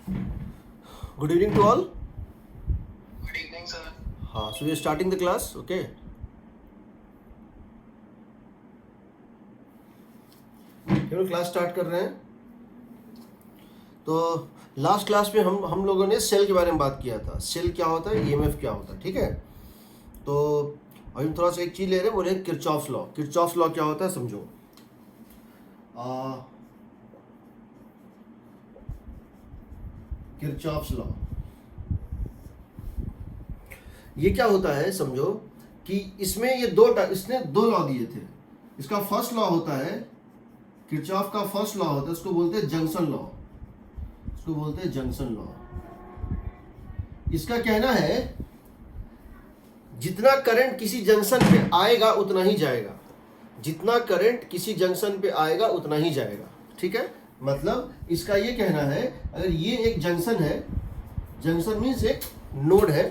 Good evening to all. Good evening, sir. हाँ, so we are starting the class, okay? चलो class start कर रहे हैं। तो लास्ट क्लास में हम लोगों ने सेल के बारे में बात किया था। सेल क्या होता है, ईएमएफ क्या होता है, ठीक है। तो अभी थोड़ा सा एक चीज़ ले रहे हैं, बोले किरचॉफ लॉ। किरचॉफ लॉ क्या होता है समझो। किरचॉफ्स लॉ ये क्या होता है समझो कि इसमें ये इसने दो लॉ दिए थे। इसका फर्स्ट लॉ होता है, किरचॉफ का फर्स्ट लॉ होता है, उसको बोलते हैं जंक्शन लॉ। इसको बोलते हैं जंक्शन लॉ। इसका कहना है जितना करंट किसी जंक्शन पे आएगा उतना ही जाएगा। जितना करंट किसी जंक्शन पे आएगा उतना ही जाएगा, ठीक है। मतलब इसका ये कहना है, अगर ये एक जंक्शन है, जंक्शन मीन्स एक नोड है,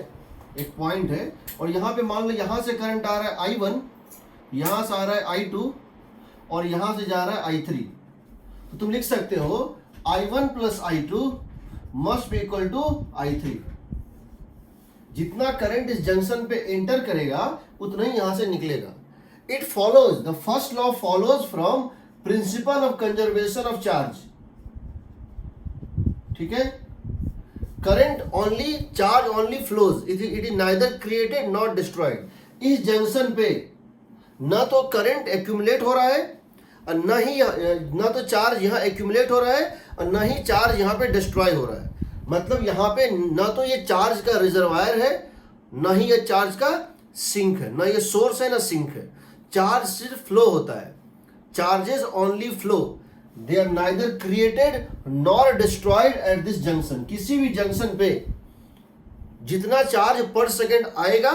एक पॉइंट है, और यहाँ पे मान लो यहाँ से करंट आ रहा है I1, यहाँ से आ रहा है I2 और यहाँ से जा रहा है I3। तो तुम लिख सकते हो I1 plus I2 must be equal to I3। जितना करंट इस जंक्शन पे एंटर करेगा उतना ही यहाँ से निकलेगा। It follows, the first law follows from principal of conservation of charge, ठीक है। Current only, charge only flows, it is neither created not destroyed. इस जंक्शन पे ना तो करंट एक्यूमुलेट हो रहा है और ना तो चार्ज यहाँ एक्यूमुलेट हो रहा है और ना ही चार्ज यहाँ पे डिस्ट्रॉय हो रहा है। मतलब यहाँ पे ना तो ये चार्ज का रिजर्वायर है, ना ही ये चार्ज का सिंक है, ना ये सोर्स है ना सिंक है। चार्ज सिर्फ फ्लो होता है। Charges only flow, they are neither created nor destroyed at this junction. किसी भी जंक्शन पे जितना चार्ज पर सेकेंड आएगा,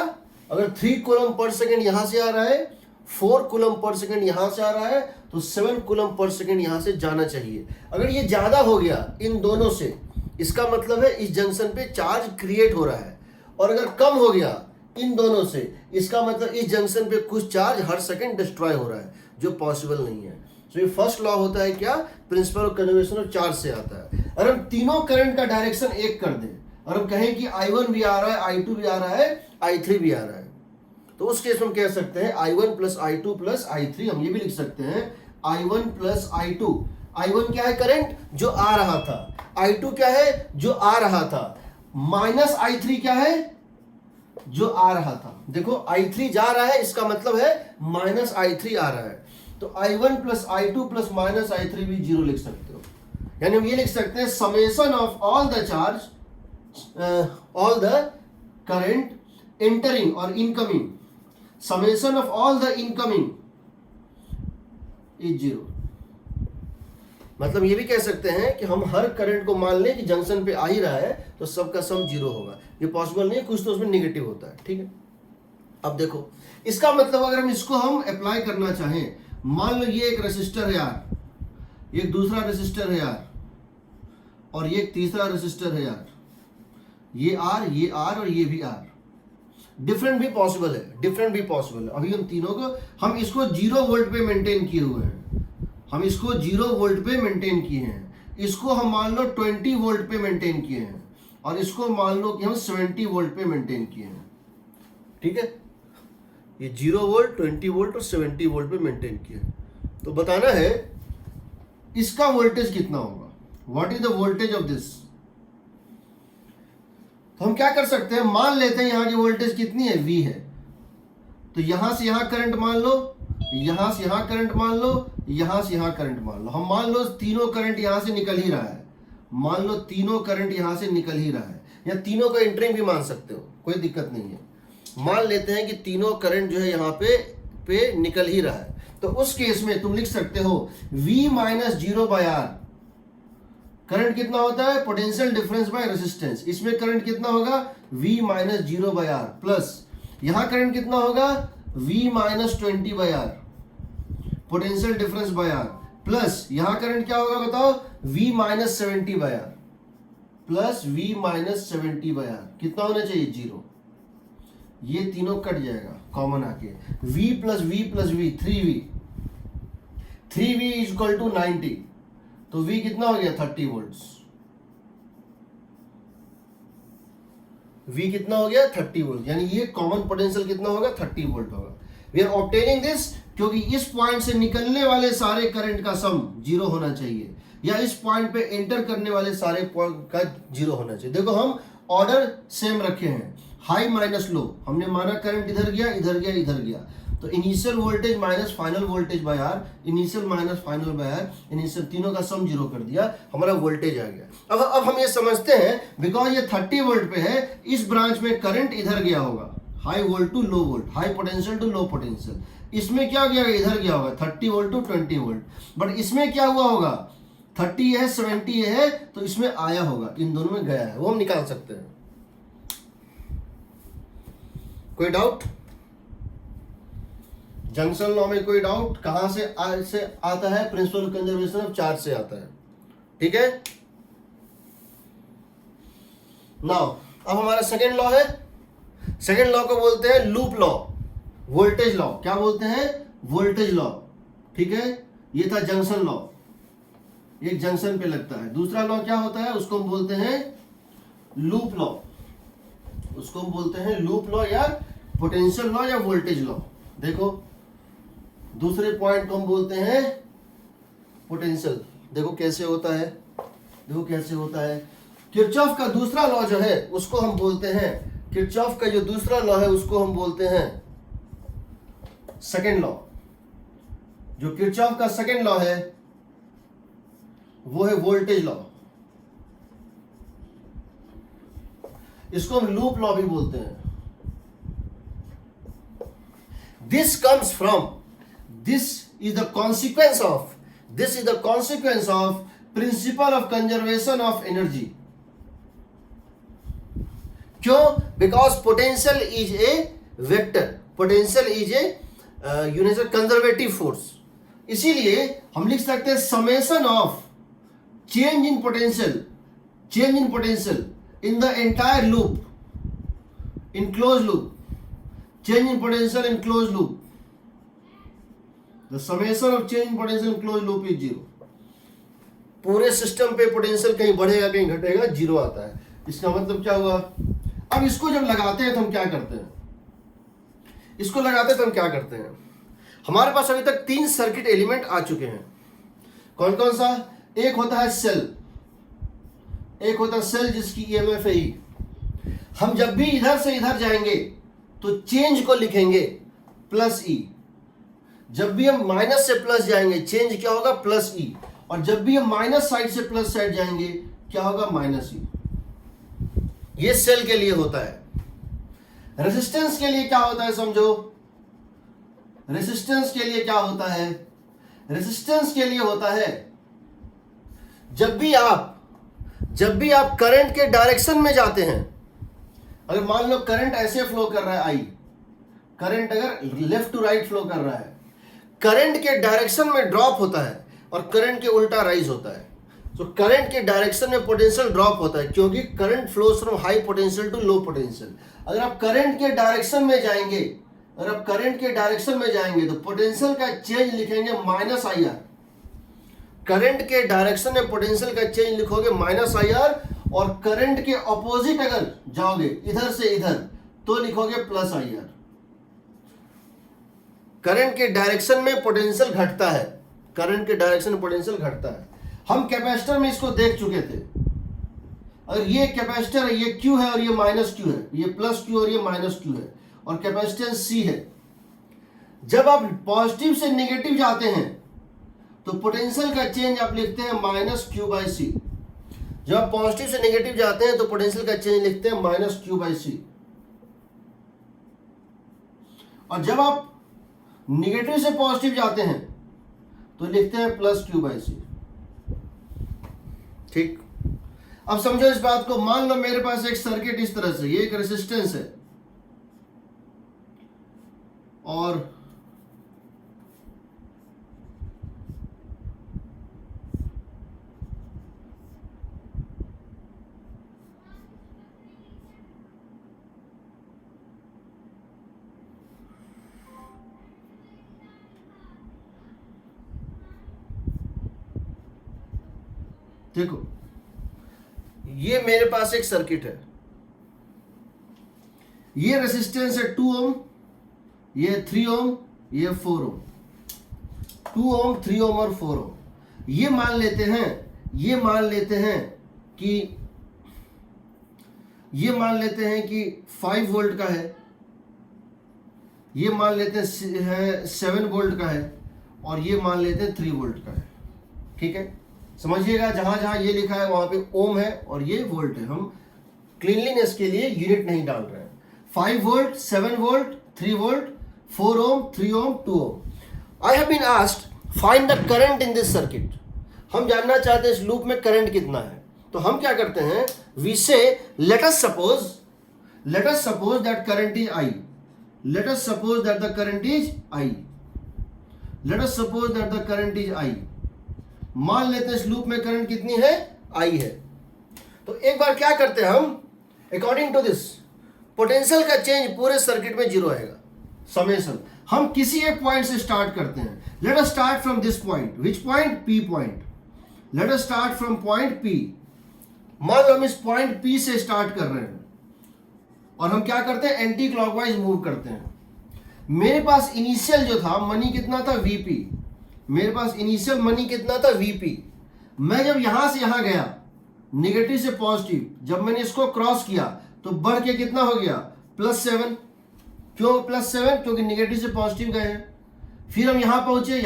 अगर 3 कूलम पर सेकेंड यहां से आ रहा है, 4 कूलम पर सेकेंड यहां से आ रहा है, तो 7 कूलम पर सेकेंड यहां से जाना चाहिए। अगर ये ज्यादा हो गया इन दोनों से, इसका मतलब है इस जंक्शन पे चार्ज क्रिएट हो रहा है, और अगर कम हो गया इन दोनों से, इसका मतलब इस जंक्शन पे कुछ चार्ज हर सेकेंड डिस्ट्रॉय हो रहा है, जो पॉसिबल नहीं है। तो ये फर्स्ट लॉ होता है क्या, principal of conservation of charge से आता है। अगर हम तीनों करंट का डायरेक्शन एक कर दें और हम कहें कि I1 भी आ रहा है, I2 भी आ रहा है, I3 भी आ रहा है, तो उस केस में हम कह सकते हैं I1 plus I2 plus I3। हम ये भी लिख सकते हैं I1 प्लस I2। I1 क्या है, करंट जो आ रहा था। I2 क्या है, जो आ रहा था। माइनस I3 क्या है, जो आ रहा था। देखो I3 जा रहा है, इसका मतलब है माइनस I3 आ रहा है। तो I1 plus I2 plus minus I3 भी 0 लिख सकते हो। यानी हम ये लिख सकते हैं summation of all the charge, all the current entering और incoming, summation of all the incoming is 0। मतलब ये भी कह सकते हैं कि हम हर करंट को मान लें कि जंक्शन पे आ ही रहा है तो सबका सम 0 होगा। ये पॉसिबल नहीं है, कुछ तो उसमें नेगेटिव होता है, ठीक है। अब देखो इसका मतलब अगर हम इसको अप्लाई करना चाहें, मान लो ये एक रेसिस्टर है यार, एक दूसरा रेसिस्टर है यार, और ये एक तीसरा रेसिस्टर है यार, ये R और ये भी R। डिफरेंट भी पॉसिबल है, डिफरेंट भी पॉसिबल है। अभी हम तीनों को, हम इसको 0 वोल्ट पे मेंटेन किए हुए हैं, हम इसको 0 वोल्ट पे मेंटेन किए हैं। इसको हम मान लो 20 वोल्ट पे मेंटेन किए हैं, और इसको मान लो कि हम 70 वोल्ट पे मेंटेन किए हैं, ठीक है। ये 0 वोल्ट, 20 वोल्ट और 70 वोल्ट पे मेंटेन किया है। तो बताना है इसका वोल्टेज कितना होगा, what is the voltage of this. तो हम क्या कर सकते हैं, मान लेते हैं यहाँ की वोल्टेज कितनी है, V है। तो यहां से यहां करंट मान लो, यहां से यहां करंट मान लो, यहां से यहां करंट मान लो। हम मान लो तीनों करंट यहां से निकल ही रहा है, मान लो तीनों करंट यहां से निकल ही रहा है, या तीनों का एंटरिंग भी मान सकते हो, कोई दिक्कत नहीं है। मान लेते हैं कि तीनों करंट जो है यहाँ पे निकल ही रहा है। तो उस केस में तुम लिख सकते हो V minus 0 by R। Current कितना होता है, पोटेंशियल डिफरेंस बाय रेजिस्टेंस। इसमें करंट कितना होगा, V minus 0 by R, plus यहां करंट कितना होगा, V minus 20 by R, potential difference by R, plus यहां करंट क्या होगा बताओ, V minus 70 by R, plus V minus 70 by R। कितना होना चाहिए, 0। ये तीनों कट जाएगा कॉमन आके, V plus V plus V 3V, 3V is equal to 90। तो V कितना हो गया, 30 वोल्ट्स। V कितना हो गया 30 वोल्ट, यानी ये कॉमन पोटेंशियल कितना होगा 30 वोल्ट होगा। वी आर ऑब्टेनिंग दिस क्योंकि इस पॉइंट से निकलने वाले सारे करंट का सम जीरो होना चाहिए, या इस पॉइंट पे एंटर करने वाले सारे पॉइंट का जीरो होना चाहिए। देखो हम ऑर्डर सेम रखे हैं, हाई माइनस लो, हमने माना करंट इधर गया इधर गया इधर गया, तो initial voltage minus final voltage by R, initial minus final by R, initial तीनों का सम जीरो कर दिया, हमारा वोल्टेज आ गया। अब हम ये समझते हैं बिकॉज ये 30 वोल्ट पे है, इस ब्रांच में करंट इधर गया होगा, high volt to low volt, high potential to low potential. इसमें क्या गया, इधर गया होगा 30 वोल्ट टू 20 वोल्ट, बट इसमें क्या हुआ होगा 30 है 70 है, तो इसमें आया होगा, इन दोनों में गया है, वो हम निकाल सकते हैं। कोई डाउट? जंक्शन लॉ में कोई डाउट? कहां से आता है? प्रिंसिपल कंजर्वेशन ऑफ चार्ज से आता है, ठीक है। नाउ अब हमारा सेकेंड लॉ है, सेकेंड लॉ को बोलते हैं लूप लॉ, वोल्टेज लॉ। क्या बोलते हैं? वोल्टेज लॉ, ठीक है। ये था जंक्शन लॉ, एक जंक्शन पे लगता है। दूसरा लॉ क्या होता है, उसको हम बोलते हैं लूप लॉ, उसको हम बोलते हैं लूप लॉ या पोटेंशियल लॉ या वोल्टेज लॉ। देखो दूसरे पॉइंट को हम बोलते हैं पोटेंशियल। देखो कैसे होता है, देखो कैसे होता है। किरचॉफ का दूसरा लॉ जो है उसको हम बोलते हैं, किरचॉफ का जो दूसरा लॉ है उसको हम बोलते हैं सेकेंड लॉ। जो किरचॉफ का सेकेंड लॉ है वो है वोल्टेज लॉ, इसको हम लूप लॉ भी बोलते हैं। This comes from, this is the consequence of, this is the consequence of principle of conservation of energy. क्यों? Because potential is a vector, potential is a conservative force. इसीलिए हम लिख सकते हैं summation of change in potential, change in potential in the entire loop, in closed loop, change in potential in closed loop, the summation of change in potential in closed loop is zero। पूरे system पे potential कहीं बढ़ेगा कहीं घटेगा, zero आता है। इसका मतलब क्या हुआ? अब इसको जब लगाते हैं तो हम क्या करते हैं, इसको लगाते हैं तो हम क्या करते हैं, हमारे पास अभी तक 3 सर्किट एलिमेंट आ चुके हैं। कौन कौन सा? एक होता है सेल, एक होता है सेल जिसकी ईएमएफ है ई। हम जब भी इधर से इधर जाएंगे तो चेंज को लिखेंगे प्लस ई, जब भी हम माइनस से प्लस जाएंगे चेंज क्या होगा? प्लस ई, और जब भी हम माइनस साइड से प्लस साइड जाएंगे क्या होगा? माइनस ई। ये सेल के लिए होता है। रेजिस्टेंस के लिए क्या होता है समझो, रेजिस्टेंस के लिए क्या होता है? रेजिस्टेंस के लिए होता है जब भी आप करंट के डायरेक्शन में जाते हैं, अगर मान लो करंट ऐसे फ्लो कर रहा है आई, करंट अगर लेफ्ट टू राइट फ्लो कर रहा है, करंट के डायरेक्शन में ड्रॉप होता है और करंट के उल्टा राइज होता है। तो करंट के डायरेक्शन में पोटेंशियल ड्रॉप होता है क्योंकि current flows from high potential to low potential. अगर आप करंट के डायरेक्शन में जाएंगे, अगर आप करंट के डायरेक्शन में जाएंगे तो पोटेंशियल का चेंज लिखेंगे माइनस आई आर। करंट के डायरेक्शन में पोटेंशियल का चेंज लिखोगे माइनस आई आर, और करंट के ऑपोजिट अगर जाओगे इधर से इधर तो लिखोगे प्लस आई आर। करंट के डायरेक्शन में पोटेंशियल घटता है, करंट के डायरेक्शन में पोटेंशियल घटता है। हम कैपेसिटर में इसको देख चुके थे। अगर ये कैपेसिटर है, ये क्यू है और ये माइनस क्यू है, ये प्लस क्यू और ये माइनस क्यू है, और कैपेसिटेंस सी है। जब आप पॉजिटिव से नेगेटिव जाते हैं तो पोटेंशियल का चेंज आप लिखते हैं माइनस क्यू बाई सी। जब आप पॉजिटिव से नेगेटिव जाते हैं तो पोटेंशियल का चेंज लिखते हैं माइनस क्यू बाई सी, और जब आप नेगेटिव से पॉजिटिव जाते हैं तो लिखते हैं प्लस क्यू बाई सी। ठीक, अब समझो इस बात को। मान लो मेरे पास एक सर्किट इस तरह से, ये एक रेजिस्टेंस है और देखो ये मेरे पास एक सर्किट है, ये रेसिस्टेंस है 2 ओम, ये 3 ओम, ये 4 ओम, 2 ओम, 3 ओम और 4 ओम। ये मान लेते हैं कि 5 वोल्ट का है, ये मान लेते हैं 7 वोल्ट का है, और ये मान लेते हैं 3 वोल्ट का है। ठीक है, समझिएगा, जहां जहां ये लिखा है वहां पे ओम है और ये वोल्ट है। हम क्लीनलीनेस के लिए यूनिट नहीं डाल रहे हैं। 5 volt, 7 volt, 3 volt, 4 ohm, 3 ohm, 2 ohm. I have been asked find the current in this circuit. हम जानना चाहते हैं इस लूप में करंट कितना है। तो हम क्या करते हैं, वी से late us suppose that current is I, let us suppose that the current is I, let us suppose that the current is I। मान लेते हैं इस लूप में करंट कितनी है, I है। तो एक बार क्या करते हैं हम, अकॉर्डिंग टू दिस पोटेंशियल का चेंज पूरे सर्किट में जीरो आएगा, समेशन। हम किसी एक पॉइंट से स्टार्ट करते हैं। Let us start from this point, which point, P point. Let us start from point P। मान लो हम इस पॉइंट P से स्टार्ट कर रहे हैं और हम क्या करते हैं, एंटी क्लॉकवाइज मूव करते हैं। मेरे पास इनिशियल जो था मनी कितना था, Vp। मेरे पास इनिशियल मनी कितना था, Vp। मैं जब यहां से यहां गया, नेगेटिव से पॉजिटिव, जब मैंने इसको क्रॉस किया तो बढ़ के कितना हो गया, +7। क्यों +7? क्योंकि नेगेटिव से पॉजिटिव गए हैं। फिर हम यहां पहुंचे,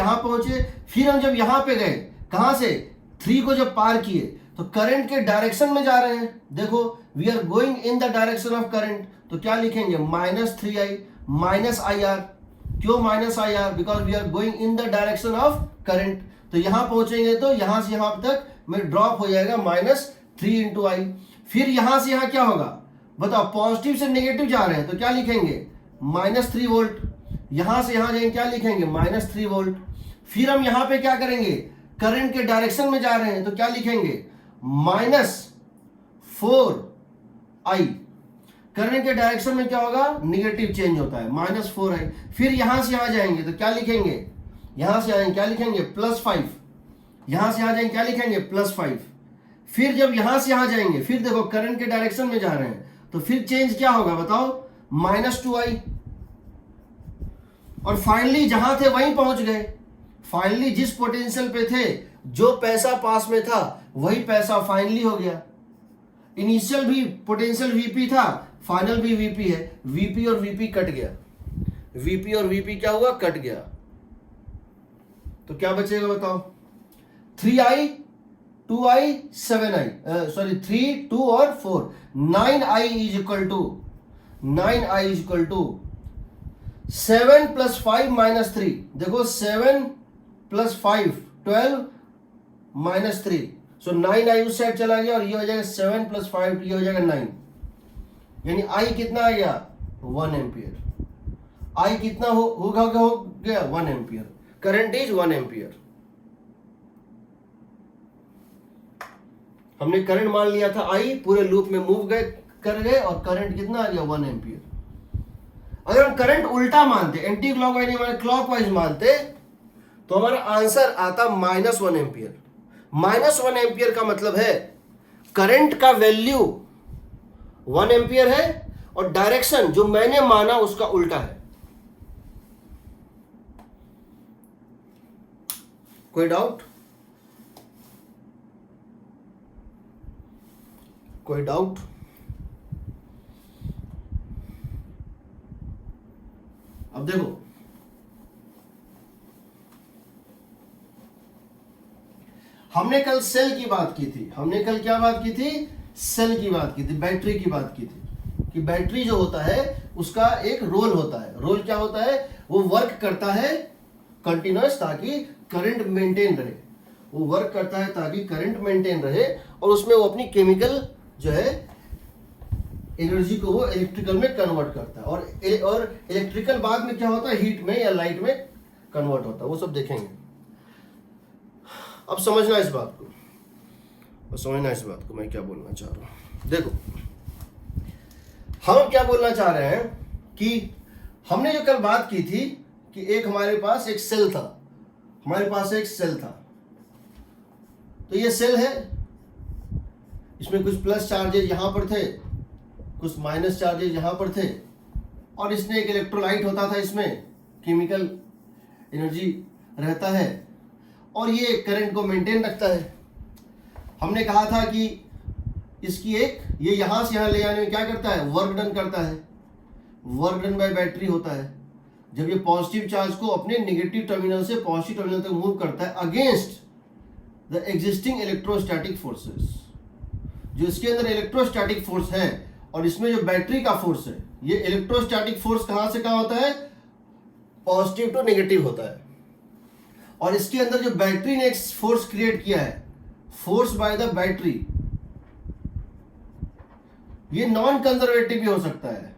फिर हम जब यहां पे गए, कहां से, 3 को जब पार किए तो करंट के डायरेक्शन में जा रहे हैं। देखो, we are going in the direction of current, तो क्या लिखेंगे, -3i -IR। क्यों -IR? Because we are going in the direction of current. तो यहां पहुंचेंगे तो यहां से यहां तक में ड्रॉप हो जाएगा -3 × I। फिर यहां से यहां क्या होगा बताओ, पॉजिटिव से नेगेटिव जा रहे हैं तो क्या लिखेंगे, -3 वोल्ट। यहां से यहां जाएंगे, क्या लिखेंगे, -3 वोल्ट। फिर हम यहां पे क्या करेंगे, करंट के डायरेक्शन में जा रहे हैं तो क्या लिखेंगे, -4i। करंट के डायरेक्शन में क्या होगा, निगेटिव चेंज होता है, -4i। फिर यहां से यहां जाएंगे तो क्या लिखेंगे, यहां से आएंगे क्या लिखेंगे, +5। यहां से यहां जाएंगे क्या लिखेंगे, +5। फिर जब यहां से यहां जाएंगे, फिर देखो करंट के डायरेक्शन में जा रहे हैं तो फिर चेंज क्या होगा बताओ, -2i। और फाइनली जहां थे वहीं पहुंच गए। फाइनली जिस पोटेंशियल पे थे, जो पैसा पास में था वही पैसा फाइनली हो गया। इनिशियल भी पोटेंशियल Vp था, फाइनल भी Vp है। Vp और Vp कट गया, Vp और Vp क्या हुआ, कट गया। तो क्या बचेगा बताओ, 3i 2i 7i, सॉरी 3 2 और 4, 9i इज इक्वल टू 7 + 5 - 3। देखो 7 + 5 12 - 3, सो 9i उस साइड चला गया और ये हो जाएगा 7 + 5, ये हो जाएगा 9। यानी I कितना आ गया, 1 एम्पियर। I कितना हो गया 1 एम्पियर। Current is 1 ampere. हमने करंट मान लिया था I, पूरे लूप में मूव कर गए और करंट कितना आ गया, 1 एम्पियर। अगर हम करंट उल्टा मानते, एंटी क्लॉकवाइज नहीं मानते, क्लॉकवाइज मानते, तो हमारा आंसर आता -1 एम्पियर। -1 एम्पियर का मतलब है करंट का वैल्यू 1 एम्पियर है और डायरेक्शन जो मैंने माना उसका उल्टा है। कोई डाउट? कोई डाउट? अब देखो, हमने कल सेल की बात की थी। हमने कल क्या बात की थी, सेल की बात की थी, बैटरी की बात की थी कि बैटरी जो होता है उसका एक रोल होता है। रोल क्या होता है, वो वर्क करता है कंटिन्यूअस ताकि करंट मेंटेन रहे। वो वर्क करता है ताकि करंट मेंटेन रहे और उसमें वो अपनी केमिकल जो है एनर्जी को वो इलेक्ट्रिकल में कन्वर्ट करता है। और इलेक्ट्रिकल बाद में क्या होता है, हीट में या लाइट में कन्वर्ट होता है, वो सब देखेंगे। अब समझना इस बात को, मैं क्या बोलना चाह रहा हूं। देखो, हम क्या बोलना चाह रहे हैं कि हमने जो कल बात की थी कि एक हमारे पास एक सेल था, तो ये सेल है, इसमें कुछ प्लस चार्जेज यहां पर थे, कुछ माइनस चार्जेज यहां पर थे, और इसने एक इलेक्ट्रोलाइट होता था, इसमें केमिकल एनर्जी रहता है और ये करंट को मेंटेन रखता है। हमने कहा था कि इसकी एक ये यहाँ से यहाँ ले जाने में क्या करता है, वर्क डन करता है। वर्क डन बाय बैटरी होता है जब ये पॉजिटिव चार्ज को अपने नेगेटिव टर्मिनल से पॉजिटिव टर्मिनल तक मूव करता है against the existing electrostatic forces. जो इसके अंदर इलेक्ट्रोस्टैटिक फोर्स है और इसमें जो बैटरी का फोर्स है, ये इलेक्ट्रोस्टैटिक फोर्स कहां से कहां होता है, पॉजिटिव टू नेगेटिव होता है। और इसके अंदर जो बैटरी ने एक फोर्स क्रिएट किया है, फोर्स बाय द बैटरी, ये नॉन कंजर्वेटिव भी हो सकता है।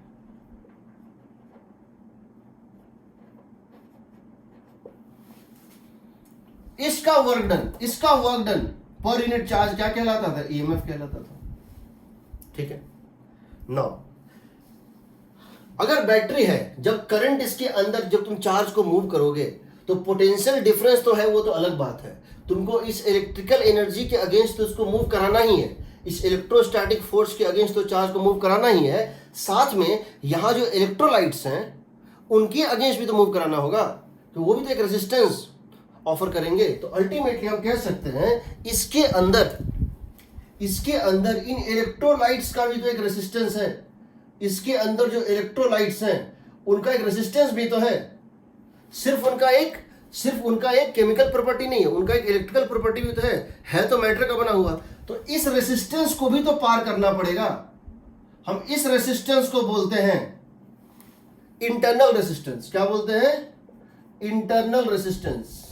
इसका work done per unit charge क्या कहलाता था, ईएमएफ कहलाता था। ठीक है। नाउ अगर बैटरी है, जब करंट इसके अंदर, जब तुम चार्ज को मूव करोगे तो पोटेंशियल डिफरेंस तो है, वो तो अलग बात है। तुमको इस इलेक्ट्रिकल एनर्जी के अगेंस्ट तो उसको मूव कराना ही है, इस इलेक्ट्रोस्टैटिक फोर्स के अगेंस्ट तो चार्ज को मूव कराना ही है। साथ में यहां जो इलेक्ट्रोलाइट्स हैं उनके अगेंस्ट भी तो मूव कराना होगा, तो वो भी तो एक रेजिस्टेंस ऑफर करेंगे। तो अल्टीमेटली हम कह सकते हैं इसके अंदर इन इलेक्ट्रोलाइट्स का भी तो एक रेजिस्टेंस है। इसके अंदर जो इलेक्ट्रोलाइट्स हैं उनका एक रेजिस्टेंस भी तो है। सिर्फ उनका एक केमिकल प्रॉपर्टी नहीं है, उनका एक इलेक्ट्रिकल प्रॉपर्टी भी तो है तो मैटर का बना हुआ। तो इस रेजिस्टेंस को भी तो पार करना पड़ेगा। हम इस रेजिस्टेंस को बोलते हैं इंटरनल रेजिस्टेंस। क्या बोलते हैं, internal resistance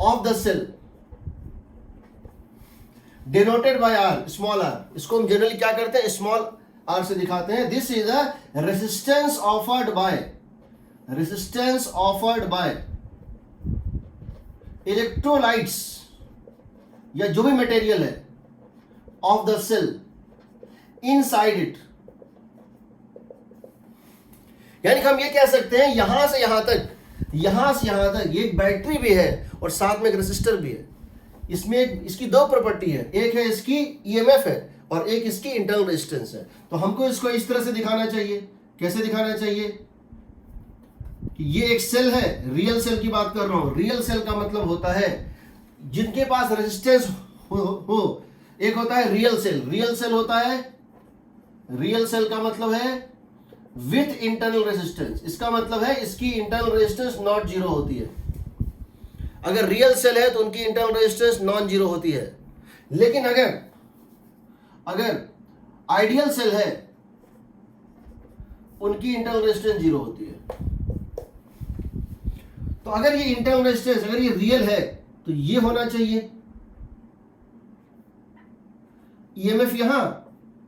of the cell, denoted by r, small r. इसको हम जनरली क्या करते हैं, स्मॉल आर से दिखाते हैं। This is the resistance offered by electrolytes या जो भी मटेरियल है of the cell inside it. यानी कि हम ये कह सकते हैं यहां से यहां तक ये एक बैटरी भी है और साथ में एक रेसिस्टर भी है। इसमें इसकी दो प्रॉपर्टी है, एक है इसकी ईएमएफ है और एक इसकी इंटरनल रेजिस्टेंस है। तो हमको इसको इस तरह से दिखाना चाहिए। कैसे दिखाना चाहिए कि ये एक सेल है, रियल सेल की बात कर रहा हूं। रियल सेल का मतलब होता है जिनके पास रेजिस्टेंस हो। एक होता है रियल सेल होता है, रियल सेल का मतलब है विथ इंटरनल रेजिस्टेंस। इसका मतलब है इसकी इंटरनल रेजिस्टेंस नॉट जीरो होती है। अगर रियल सेल है तो उनकी इंटरनल रेजिस्टेंस नॉन जीरो होती है। लेकिन अगर आइडियल सेल है उनकी इंटरनल रेजिस्टेंस जीरो होती है। तो अगर ये इंटरनल रेजिस्टेंस, अगर ये रियल है तो ये होना चाहिए ईएमएफ यहां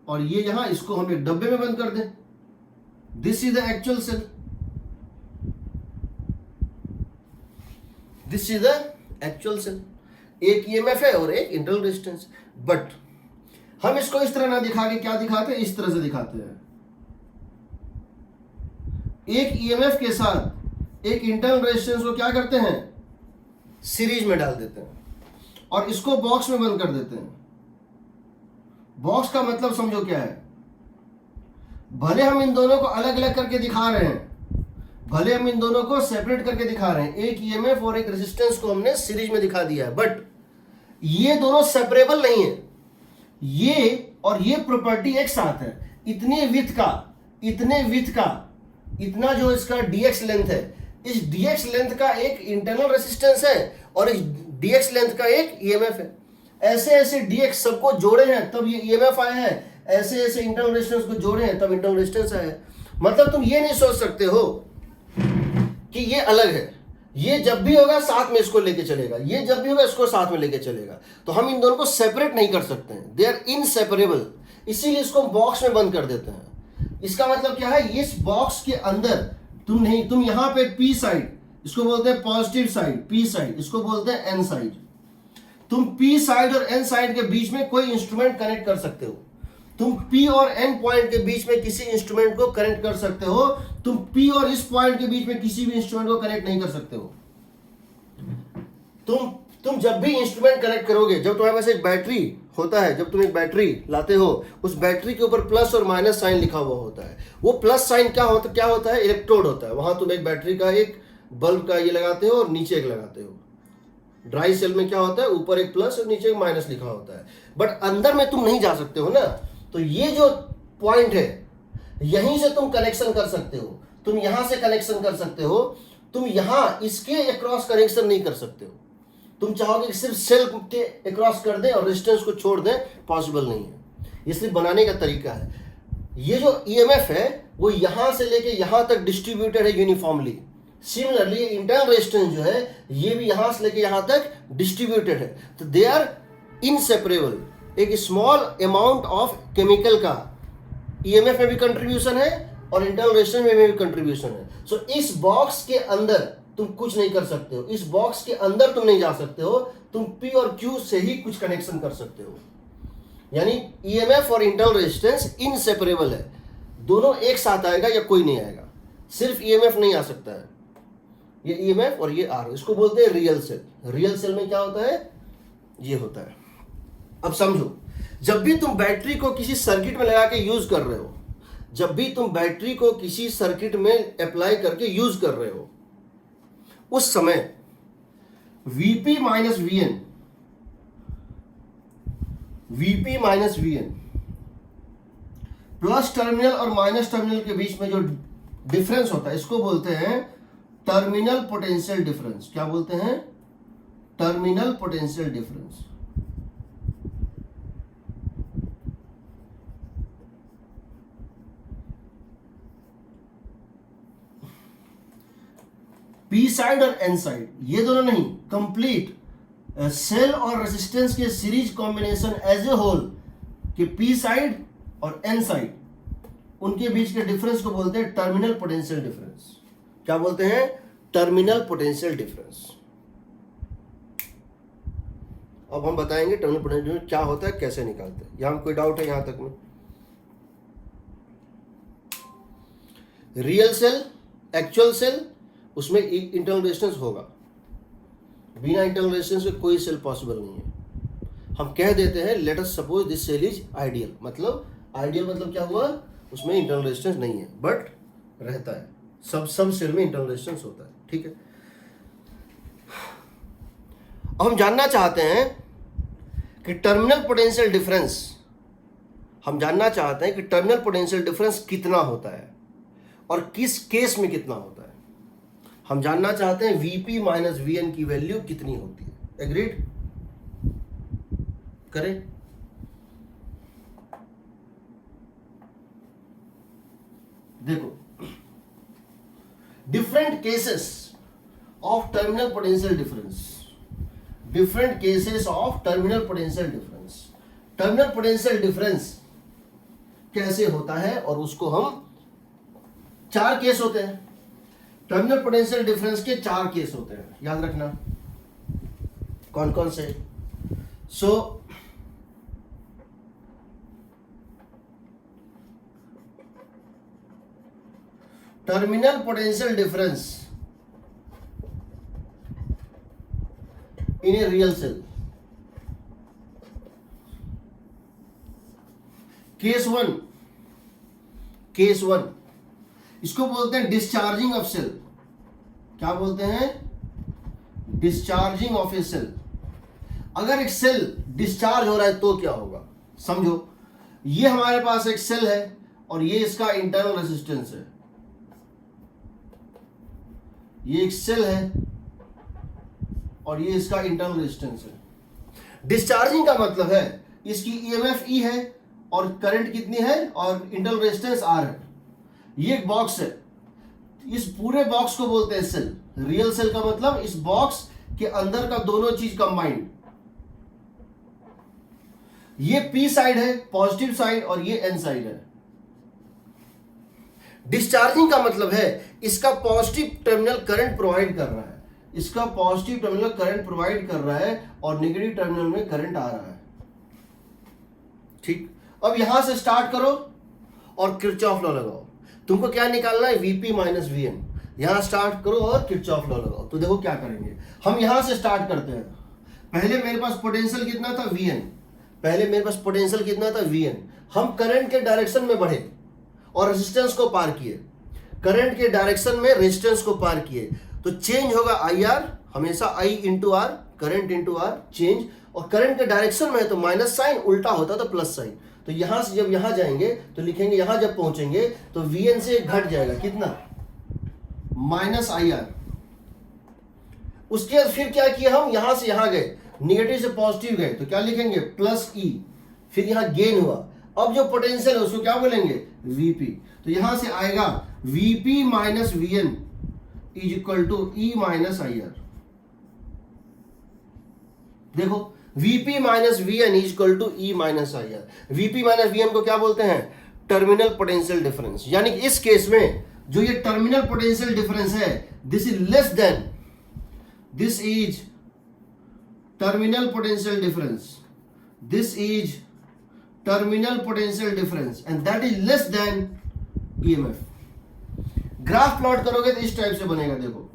और ये यहां। इसको हम एक डब्बे में बंद कर दें। This is the actual cell, this is the actual cell. एक ईएमएफ है और एक इंटरनल रेजिस्टेंस। बट हम इसको इस तरह ना दिखा के क्या दिखाते हैं, इस तरह से दिखाते हैं। एक ईएमएफ के साथ एक इंटरनल रेजिस्टेंस को क्या करते हैं, सीरीज में डाल देते हैं और इसको बॉक्स में बंद कर देते हैं। बॉक्स का मतलब समझो क्या है। भले हम इन दोनों को अलग अलग करके दिखा रहे हैं, भले हम इन दोनों को सेपरेट करके दिखा रहे हैं, एक ईएमएफ और एक रेजिस्टेंस को हमने सीरीज में दिखा दिया है, बट ये दोनों सेपरेबल नहीं है। ये और ये प्रॉपर्टी एक साथ है। इतने विथ का इतना जो इसका डीएक्स लेंथ है, इस डीएक्स लेंथ का एक इंटरनल रेजिस्टेंस है और इस डीएक्स लेंथ का एक ईएमएफ है। ऐसे ऐसे डीएक्स सबको जोड़े हैं तब ये ईएमएफ आया है, ऐसे ऐसे इंटरनल रेजिस्टेंस को जोड़े हैं तब इंटरनल रेजिस्टेंस आया है। मतलब तुम ये नहीं सोच सकते हो कि ये अलग है, ये जब भी होगा साथ में इसको लेके चलेगा, ये जब भी होगा इसको साथ में लेके चलेगा। तो हम इन दोनों को सेपरेट नहीं कर सकते हैं, दे आर इनसेपरेबल। इसीलिए इसको बॉक्स में बंद कर देते हैं। इसका मतलब क्या है, इस बॉक्स के अंदर तुम यहां पे पी साइड, इसको बोलते हैं पॉजिटिव साइड, पी साइड, इसको बोलते हैं एन साइड। तुम पी साइड और एन साइड के बीच में कोई इंस्ट्रूमेंट कनेक्ट कर सकते हो। तुम P और N पॉइंट के बीच में किसी इंस्ट्रूमेंट को कनेक्ट कर सकते हो। तुम P और इस पॉइंट के बीच में किसी भी इंस्ट्रूमेंट को कनेक्ट नहीं कर सकते हो। तुम जब भी इंस्ट्रूमेंट कनेक्ट करोगे, जब तुम्हारे पास एक बैटरी होता है, जब तुम एक बैटरी लाते हो, उस बैटरी के ऊपर प्लस और माइनस साइन लिखा हुआ होता है। वो प्लस साइन क्या होता है? इलेक्ट्रोड होता है। वहां तुम एक बैटरी का एक बल्ब का ये लगाते हो और नीचे एक लगाते हो। ड्राई सेल में क्या होता है? ऊपर एक प्लस और नीचे एक माइनस लिखा होता है। बट अंदर में तुम नहीं जा सकते हो ना, तो ये जो पॉइंट है, यहीं से तुम कनेक्शन कर सकते हो। तुम यहां से कनेक्शन कर सकते हो, तुम यहां इसके अक्रॉस कनेक्शन नहीं कर सकते हो। तुम चाहोगे कि सिर्फ सेल के अक्रॉस कर दें और रेजिस्टेंस को छोड़ दें, पॉसिबल नहीं है। ये सिर्फ बनाने का तरीका है। ये जो ईएमएफ है वो यहां से लेके यहां तक डिस्ट्रीब्यूटेड है यूनिफॉर्मली। सिमिलरली इंटरनल रेजिस्टेंस जो है ये भी यहां से लेके यहां तक डिस्ट्रीब्यूटेड है। तो दे आर इनसेपरेबल। एक स्मॉल अमाउंट ऑफ केमिकल का ईएमएफ में भी कंट्रीब्यूशन है और इंटरनल रेजिस्टेंस में भी कंट्रीब्यूशन है। सो इस बॉक्स के अंदर तुम कुछ नहीं कर सकते हो। इस बॉक्स के अंदर तुम नहीं जा सकते हो। तुम पी और क्यू से ही कुछ कनेक्शन कर सकते हो। यानी ईएमएफ और इंटरनल रेजिस्टेंस इनसेपरेबल है। दोनों एक साथ आएगा या कोई नहीं आएगा। सिर्फ ईएमएफ नहीं आ सकता है। ये ईएमएफ और ये आर, इसको बोलते हैं रियल सेल। रियल सेल में क्या होता है? ये होता है। अब समझो, जब भी तुम बैटरी को किसी सर्किट में लगा के यूज कर रहे हो, जब भी तुम बैटरी को किसी सर्किट में अप्लाई करके यूज कर रहे हो, उस समय Vp minus Vn plus terminal और माइनस टर्मिनल के बीच में जो डिफरेंस होता है, इसको बोलते हैं टर्मिनल पोटेंशियल डिफरेंस। क्या बोलते हैं? Terminal potential difference. P side और एन साइड, ये दोनों नहीं, कंप्लीट सेल और रेजिस्टेंस के series combination as a whole कि पी साइड और एन साइड, उनके बीच के डिफरेंस को बोलते हैं टर्मिनल पोटेंशियल डिफरेंस। क्या बोलते हैं? Terminal potential difference. अब हम बताएंगे टर्मिनल पोटेंशियल डिफरेंस क्या होता है, कैसे निकालते हैं। यहां कोई डाउट है यहां तक में? रियल सेल, एक्चुअल सेल, उसमें इंटरनल रेजिस्टेंस होगा। बिना इंटरनल रेजिस्टेंस के कोई सेल पॉसिबल नहीं है। हम कह देते हैं let us suppose this cell is ideal. मतलब आइडियल मतलब क्या हुआ? उसमें इंटरनल रेजिस्टेंस नहीं है, बट रहता है। सब सेल में इंटरनल रेजिस्टेंस होता है। ठीक है। अब हम जानना चाहते हैं कि टर्मिनल पोटेंशियल डिफरेंस, हम जानना चाहते हैं कि टर्मिनल पोटेंशियल डिफरेंस कितना होता है और किस केस में कितना होता है। हम जानना चाहते हैं Vp माइनस Vn की वैल्यू कितनी होती है। एग्रीड? करें? देखो, different cases of terminal potential difference, different cases of terminal potential difference. Terminal potential difference कैसे होता है, और उसको हम 4 केस होते हैं। टर्मिनल पोटेंशियल डिफरेंस के 4 केस होते हैं, याद रखना। कौन कौन से? Terminal potential difference in a real cell. Case one, इसको बोलते हैं डिस्चार्जिंग ऑफ सेल। क्या बोलते हैं? Discharging of a cell. अगर एक सेल डिस्चार्ज हो रहा है तो क्या होगा? समझो, ये हमारे पास एक सेल है और ये इसका इंटरनल रेजिस्टेंस है। ये एक सेल है और ये इसका इंटरनल रेजिस्टेंस है। डिस्चार्जिंग का मतलब है इसकी ईएमएफ ई है और करंट कितनी है और इंटरनल रेजिस्टेंस आर है। ये एक बॉक्स है, इस पूरे बॉक्स को बोलते हैं सेल। रियल सेल का मतलब इस बॉक्स के अंदर का दोनों चीज कंबाइंड। ये पी साइड है, पॉजिटिव साइड, और ये एन साइड है। डिस्चार्जिंग का मतलब है इसका पॉजिटिव टर्मिनल करंट प्रोवाइड कर रहा है, इसका पॉजिटिव टर्मिनल करंट प्रोवाइड कर रहा है और नेगेटिव टर्मिनल में करंट आ रहा है। ठीक, अब यहां से स्टार्ट करो और किरचॉफ लॉ लगाओ। तुमको क्या निकालना है? Vp minus Vn। यहां स्टार्ट करो और किरचॉफ लॉ लगाओ। तो देखो क्या करेंगे, हम यहां से स्टार्ट करते हैं। पहले मेरे पास पोटेंशियल कितना था Vn, पहले मेरे पास पोटेंशियल कितना था Vn, हम करंट के डायरेक्शन में बढ़े और रेजिस्टेंस को पार किए, करंट के डायरेक्शन में रेजिस्टेंस को पार किए, तो चेंज होगा IR, हमेशा I into R, current into R change, और करंट के डायरेक्शन में है तो माइनस साइन, उल्टा होता तो प्लस साइन। तो यहां से जब यहां जाएंगे तो लिखेंगे, यहां जब पहुंचेंगे तो Vn से घट जाएगा कितना, माइनस IR। उसके बाद फिर क्या किया, हम यहां से यहां गए, निगेटिव से पॉजिटिव गए, तो क्या लिखेंगे प्लस E, फिर यहां गेन हुआ, अब जो पोटेंशियल है उसको क्या बोलेंगे Vp, तो यहां से आएगा Vp minus Vn is equal to E minus IR। देखो Vp minus Vn is equal to E minus IR। Vp minus Vn को क्या बोलते हैं, टर्मिनल पोटेंशियल डिफरेंस, यानी कि इस केस में जो ये टर्मिनल पोटेंशियल डिफरेंस है, this is less than, this is terminal potential difference, this is terminal potential difference and that is less than EMF। Graph plot करोगे तो इस टाइप से बनेगा। देखो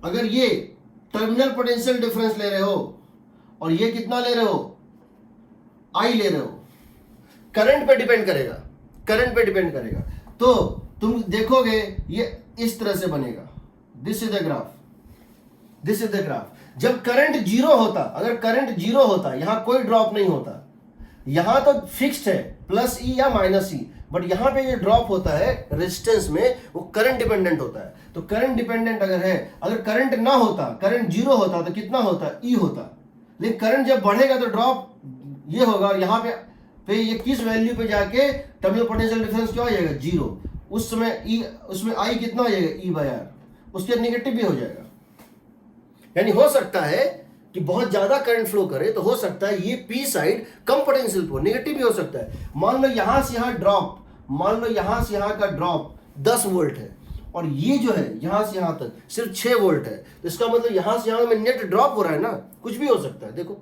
अगर ये टर्मिनल पोटेंशियल डिफरेंस ले रहे हो और ये कितना ले रहे हो, I ले रहे हो, करंट पे डिपेंड करेगा, करंट पे डिपेंड करेगा, तो तुम देखोगे ये इस तरह से बनेगा। This is the graph, this is the graph. जब करंट जीरो होता, अगर करंट जीरो होता, यहां कोई ड्रॉप नहीं होता, यहां तो फिक्स्ड है प्लस E या माइनस E, बट यहां पे ये ड्रॉप होता है रेजिस्टेंस में, वो करंट डिपेंडेंट होता है। तो करंट डिपेंडेंट अगर है, अगर करंट ना होता, करंट जीरो होता तो कितना होता, E होता, लेकिन करंट जब बढ़ेगा तो ड्रॉप ये होगा, और यहाँ पे ये किस वैल्यू पे जाके टर्मिनल पोटेंशियल डिफरेंस क्या हो जाएगा, जीरो। उस समय E, उसमें I कितना हो जाएगा, E बाय R, उसके नेगेटिव भी हो जाएगा। यानी हो सकता है कि बहुत ज्यादा करंट फ्लो करे तो हो सकता है ये P साइड कम पोटेंशियल फ्लो, नेगेटिव भी हो सकता है। मान लो यहां से यहां ड्रॉप, मान लो यहां से यहां का ड्रॉप 10 वोल्ट है और ये जो है यहां से यहां तक सिर्फ 6 वोल्ट है, तो इसका मतलब यहां से यहां में नेट ड्रॉप हो रहा है ना, कुछ भी हो सकता है। देखो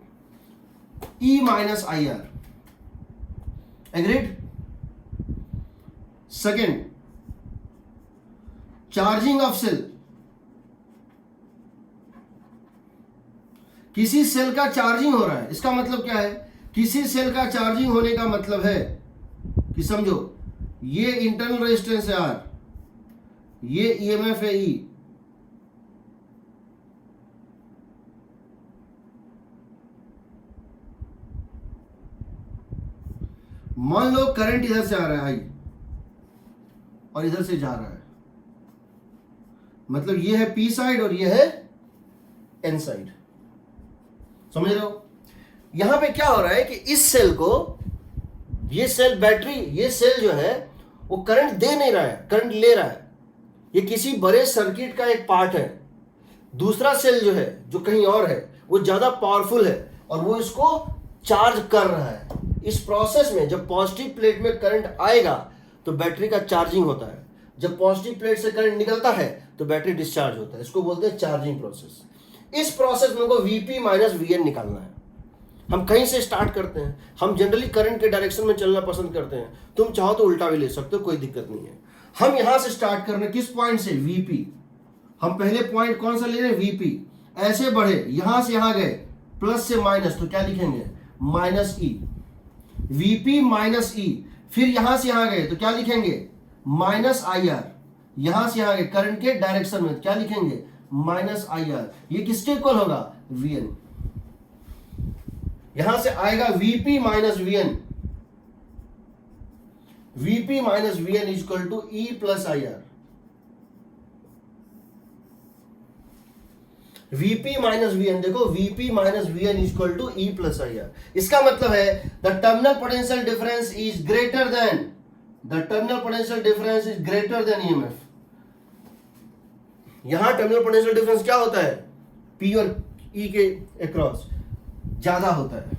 E minus IR, agreed. Second, charging of cell, किसी सेल का चार्जिंग हो रहा है, इसका मतलब क्या है, किसी सेल का चार्जिंग होने का मतलब है कि समझो ये इंटरनल रेजिस्टेंस है R, ये EMF है E, मान लो करंट इधर से आ रहा है I और इधर से जा रहा है, मतलब ये है P साइड और ये है N साइड, समझ रहे हो। यहां पे क्या हो रहा है कि इस सेल को, ये सेल बैटरी, ये सेल जो है वो करंट दे नहीं रहा है, करंट ले रहा है, ये किसी बड़े सर्किट का एक पार्ट है। दूसरा सेल जो है, जो कहीं और है, वो ज्यादा पावरफुल है और वो इसको चार्ज कर रहा है। इस प्रोसेस में जब पॉजिटिव प्लेट में करंट आएगा तो बैटरी का चार्जिंग होता है, जब पॉजिटिव प्लेट से करंट निकलता है तो बैटरी डिस्चार्ज होता है, इसको बोलते हैं चार्जिंग प्रोसेस। इस प्रोसेस में को Vp माइनस Vn निकालना है। हम कहीं से स्टार्ट करते हैं, हम जनरली करंट के डायरेक्शन में चलना पसंद करते हैं, तुम चाहो तो उल्टा भी ले सकते हो, कोई दिक्कत नहीं है। हम यहां से स्टार्ट कर रहे हैं, किस पॉइंट से, Vp। हम पहले पॉइंट कौन सा ले रहे हैं, Vp। ऐसे बढ़े, यहां से यहां गए, प्लस से माइनस, तो क्या लिखेंगे, minus E, Vp minus E। फिर यहां से यहां गए तो क्या लिखेंगे, माइनस IR। यहां से यहां गए करंट के डायरेक्शन में, क्या लिखेंगे, माइनस IR। ये किसके इक्वल होगा, Vn। यहां से आएगा Vp minus Vn, Vp minus Vn is equal to E plus IR। Vp minus Vn, देखो Vp minus Vn is equal to E plus IR। इसका मतलब है the terminal potential difference is greater than, the terminal potential difference is greater than EMF। यहां terminal potential difference क्या होता है, P और E के अक्रॉस ज्यादा होता है,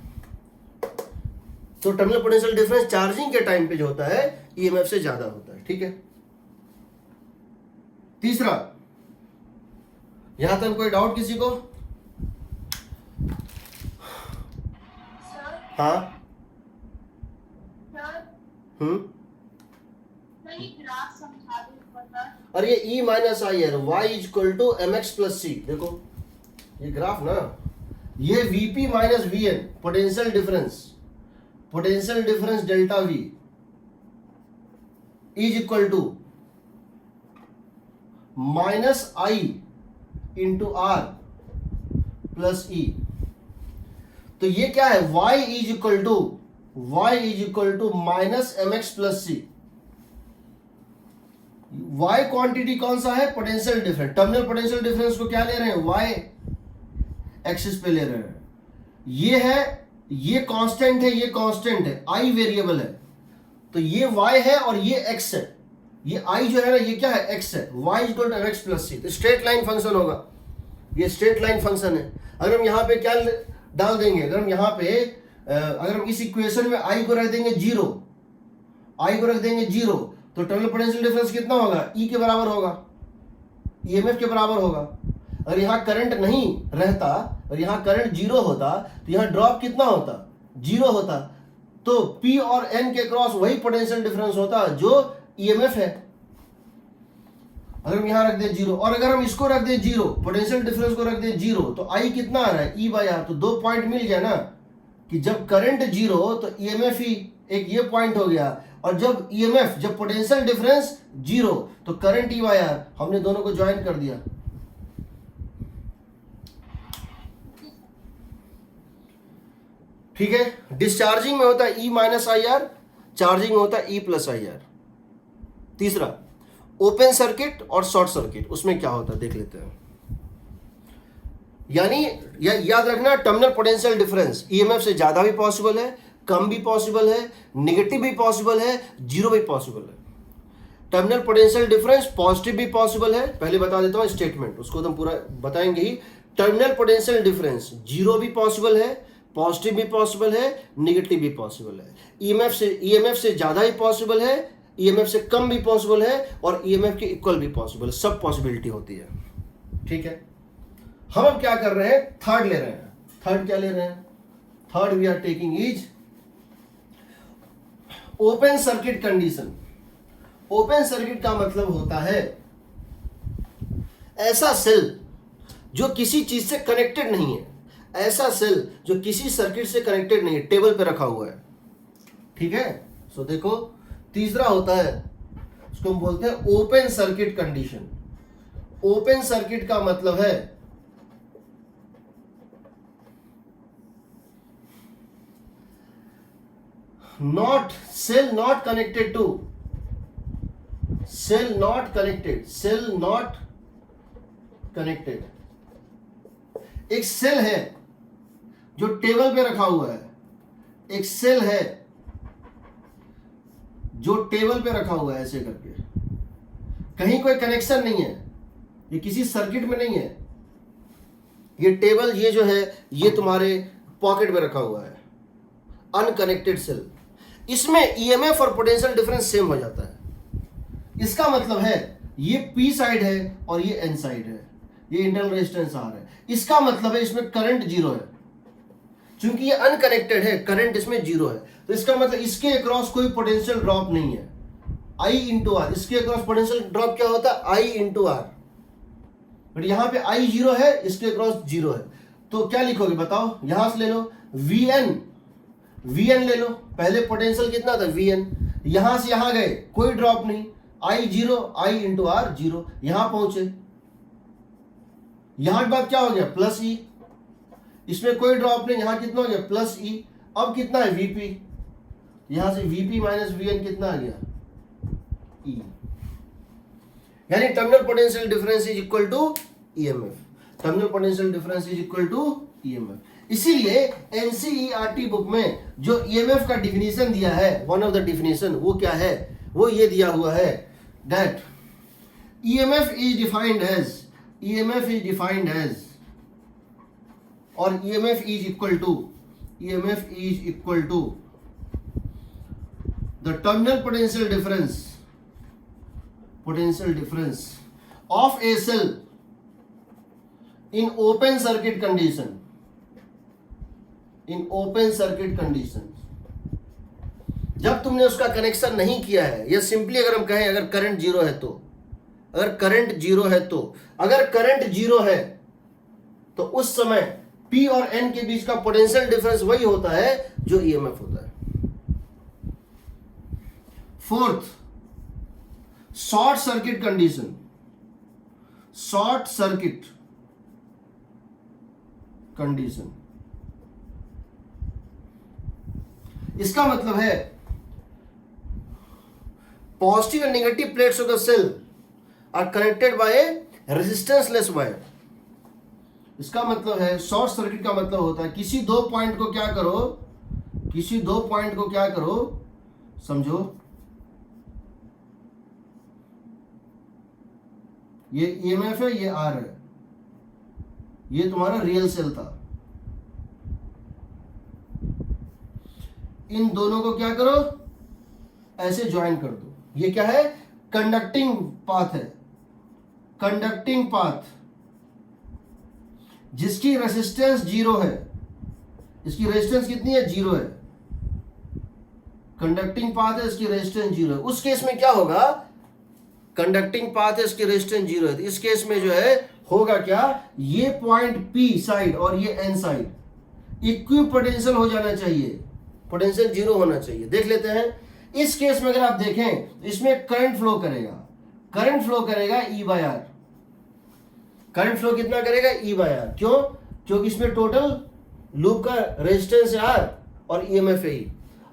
तो टर्मिनल पोटेंशियल डिफरेंस चार्जिंग के टाइम पे जो होता है EMF से ज्यादा होता है, ठीक है। तीसरा, यहां तक कोई डाउट किसी को, हाँ, और ये E माइनस आई है, y is equal to mx plus c. देखो ये ग्राफ ना, ये Vp minus Vn potential difference delta V is equal to minus I into R plus E। तो ये क्या है, y is equal to minus mx plus c। y quantity कौन सा है, potential difference. Terminal potential difference को क्या ले रहे हैं, y एक्सिस पे ले रहे हैं। ये है, ये कांस्टेंट है, ये कांस्टेंट है, i वेरिएबल है। तो ये y है और ये x है। ये i जो है ना, ये क्या है, x है। y is equal to mx plus c। तो स्ट्रेट लाइन फंक्शन होगा, ये स्ट्रेट लाइन फंक्शन है। अगर हम यहाँ पे क्या डाल देंगे, अगर हम यहाँ पे अगर हम इस इक्वेशन में i को रख देंगे 0, i को रख देंगे 0, तो टर्मिनल पोटेंशियल डिफरेंस कितना होगा, E के बराबर होगा, EMF के बराबर होगा। अगर यहाँ करंट नहीं रहता और यहाँ करंट 0 होता तो यहाँ ड्रॉप कितना होता, 0 होता। तो P और N के क्रॉस वही पोटेंशियल डिफरेंस होता जो EMF है। अगर हम यहाँ रख दें 0 और अगर हम इसको रख दें 0, पोटेंशियल डिफरेंस को रख दें 0, तो I कितना आ रहा है, E बाई आर। तो 2 पॉइंट मिल गया ना, कि जब करंट 0 तो EMF ही एक ये पॉइंट हो गया, और जब EMF, जब पोटेंशियल डिफरेंस 0 तो करंट E बाई आर। हमने दोनों को ज्वाइन कर दिया। ठीक है। डिस्चार्जिंग में होता है E minus I R, charging में होता है E प्लस आई आर। तीसरा, ओपन सर्किट और शॉर्ट सर्किट, उसमें क्या होता है देख लेते हैं। यानी याद रखना, टर्मिनल पोटेंशियल डिफरेंस EMF से ज्यादा भी पॉसिबल है, कम भी पॉसिबल है, नेगेटिव भी पॉसिबल है, जीरो भी पॉसिबल है। टर्मिनल पोटेंशियल डिफरेंस पॉजिटिव भी पॉसिबल है, पहले बता देता हूं स्टेटमेंट, उसको तो पूरा बताएंगे ही। टर्मिनल पोटेंशियल डिफरेंस जीरो भी पॉसिबल है, पॉजिटिव भी पॉसिबल है, नेगेटिव भी पॉसिबल है। EMF से ज्यादा ही पॉसिबल है, EMF से कम भी पॉसिबल है, और EMF के इक्वल भी पॉसिबल है। सब पॉसिबिलिटी होती है। ठीक है। हम अब क्या कर रहे हैं, थर्ड ले रहे हैं। थर्ड क्या ले रहे हैं, third we are taking is open circuit condition. Open circuit का मतलब होता है ऐसा सेल जो किसी चीज से कनेक्टेड नहीं है, ऐसा सेल जो किसी सर्किट से कनेक्टेड नहीं है, टेबल पे रखा हुआ है। ठीक है। सो देखो, तीसरा होता है, उसको हम बोलते हैं open circuit condition. Open circuit का मतलब है cell not connected to, cell not connected। एक सेल है जो टेबल पे रखा हुआ है, एक सेल है जो टेबल पे रखा हुआ है ऐसे करके, कहीं कोई कनेक्शन नहीं है, ये किसी सर्किट में नहीं है। ये टेबल, ये जो है, ये तुम्हारे पॉकेट में रखा हुआ है, अनकनेक्टेड सेल। इसमें EMF और पोटेंशियल डिफरेंस सेम हो जाता है। इसका मतलब है ये P साइड है और ये N साइड है, ये इंटरनल रेजिस्टेंस R है। इसका मतलब है इसमें करंट 0 है, क्योंकि ये अनकनेक्टेड है, करंट इसमें 0 है। तो इसका मतलब इसके अक्रॉस कोई पोटेंशियल ड्रॉप नहीं है, I इंटू आर। इसके अक्रॉस पोटेंशियल ड्रॉप क्या होता है, I इंटू आर। बट यहाँ पे I 0 है, इसके अक्रॉस 0 है। तो क्या लिखोगे बताओ, यहां से ले लो VN ले लो, पहले पोटेंशियल कितना था VN, यहां से यहां गए, कोई ड्रॉप नहीं, I 0, I इंटू आर 0, यहां पहुंचे, यहां के बाद क्या हो गया, प्लस E, इसमें कोई ड्रॉप नहीं, यहां कितना हो गया, प्लस E। अब कितना है VP, यहां से VP माइनस VN कितना आ गया, E। यानी terminal potential difference is equal to EMF। Terminal potential difference is equal to EMF। इसीलिए NCERT बुक में जो EMF का डिफिनीशन दिया है, वन ऑफ द डिफिनीशन, वो क्या है, वो ये दिया हुआ है, that EMF is defined as और EMF is equal to the terminal potential difference of a cell in open circuit condition. जब तुमने उसका कनेक्शन नहीं किया है, या सिंपली अगर हम कहें, अगर करंट 0 है तो, अगर करंट 0 है तो उस समय P और N के बीच का पोटेंशियल डिफरेंस वही होता है जो ईएमएफ होता है। Fourth, short circuit condition. Short circuit condition, इसका मतलब है positive and negative plates of the cell are connected by resistance less wire. इसका मतलब है शॉर्ट सर्किट का मतलब होता है किसी दो पॉइंट को क्या करो, किसी दो पॉइंट को क्या करो, समझो ये ईएमएफ है, ये आर है, ये तुम्हारा रियल सेल था। इन दोनों को क्या करो, ऐसे ज्वाइन कर दो। ये क्या है, कंडक्टिंग पाथ है, कंडक्टिंग पाथ जिसकी रेजिस्टेंस 0 है। इसकी रेजिस्टेंस कितनी है, 0 है। कंडक्टिंग पाथ है, इसकी रेजिस्टेंस 0 है। उस केस में क्या होगा, कंडक्टिंग पाथ है, इसकी रेजिस्टेंस 0 है, तो इस केस में जो है होगा क्या, ये पॉइंट P साइड और ये N साइड इक्वी पोटेंशियल हो जाना चाहिए, पोटेंशियल 0 होना चाहिए। देख लेते हैं इस केस में, अगर आप देखें इसमें करंट फ्लो करेगा, करंट फ्लो करेगा E by R. Current flow कितना करेगा, E बाय आर। क्यों, क्योंकि इसमें टोटल लूप का रेजिस्टेंस है R और ईएमएफ है E।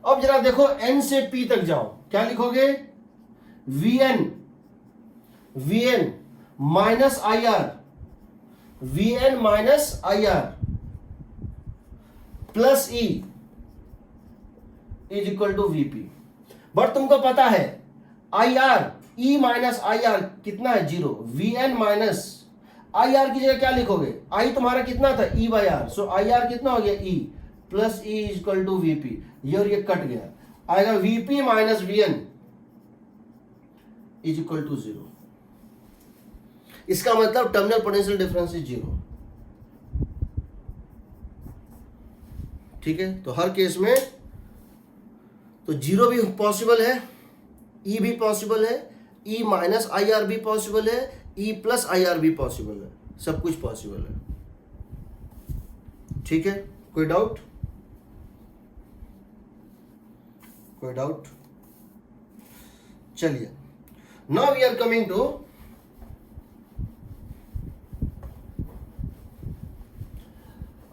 अब जरा देखो N से P तक जाओ, क्या लिखोगे, VN minus IR, VN minus IR plus E is equal to VP। But तुमको पता है IR, E माइनस IR कितना है, 0। VN माइनस IR की जगह क्या लिखोगे, I तुम्हारा कितना था, E by R. So IR कितना हो गया, E plus E is equal to VP। ये और ये कट गया, आएगा VP minus VN is equal to 0। इसका मतलब टर्मिनल पोटेंशियल डिफरेंस इज 0। ठीक है, तो हर केस में तो 0 भी पॉसिबल है, E भी पॉसिबल है, E माइनस IR भी पॉसिबल है, E प्लस IR भी पॉसिबल है, सब कुछ पॉसिबल है। ठीक है, कोई डाउट, कोई डाउट? चलिए, now we are coming to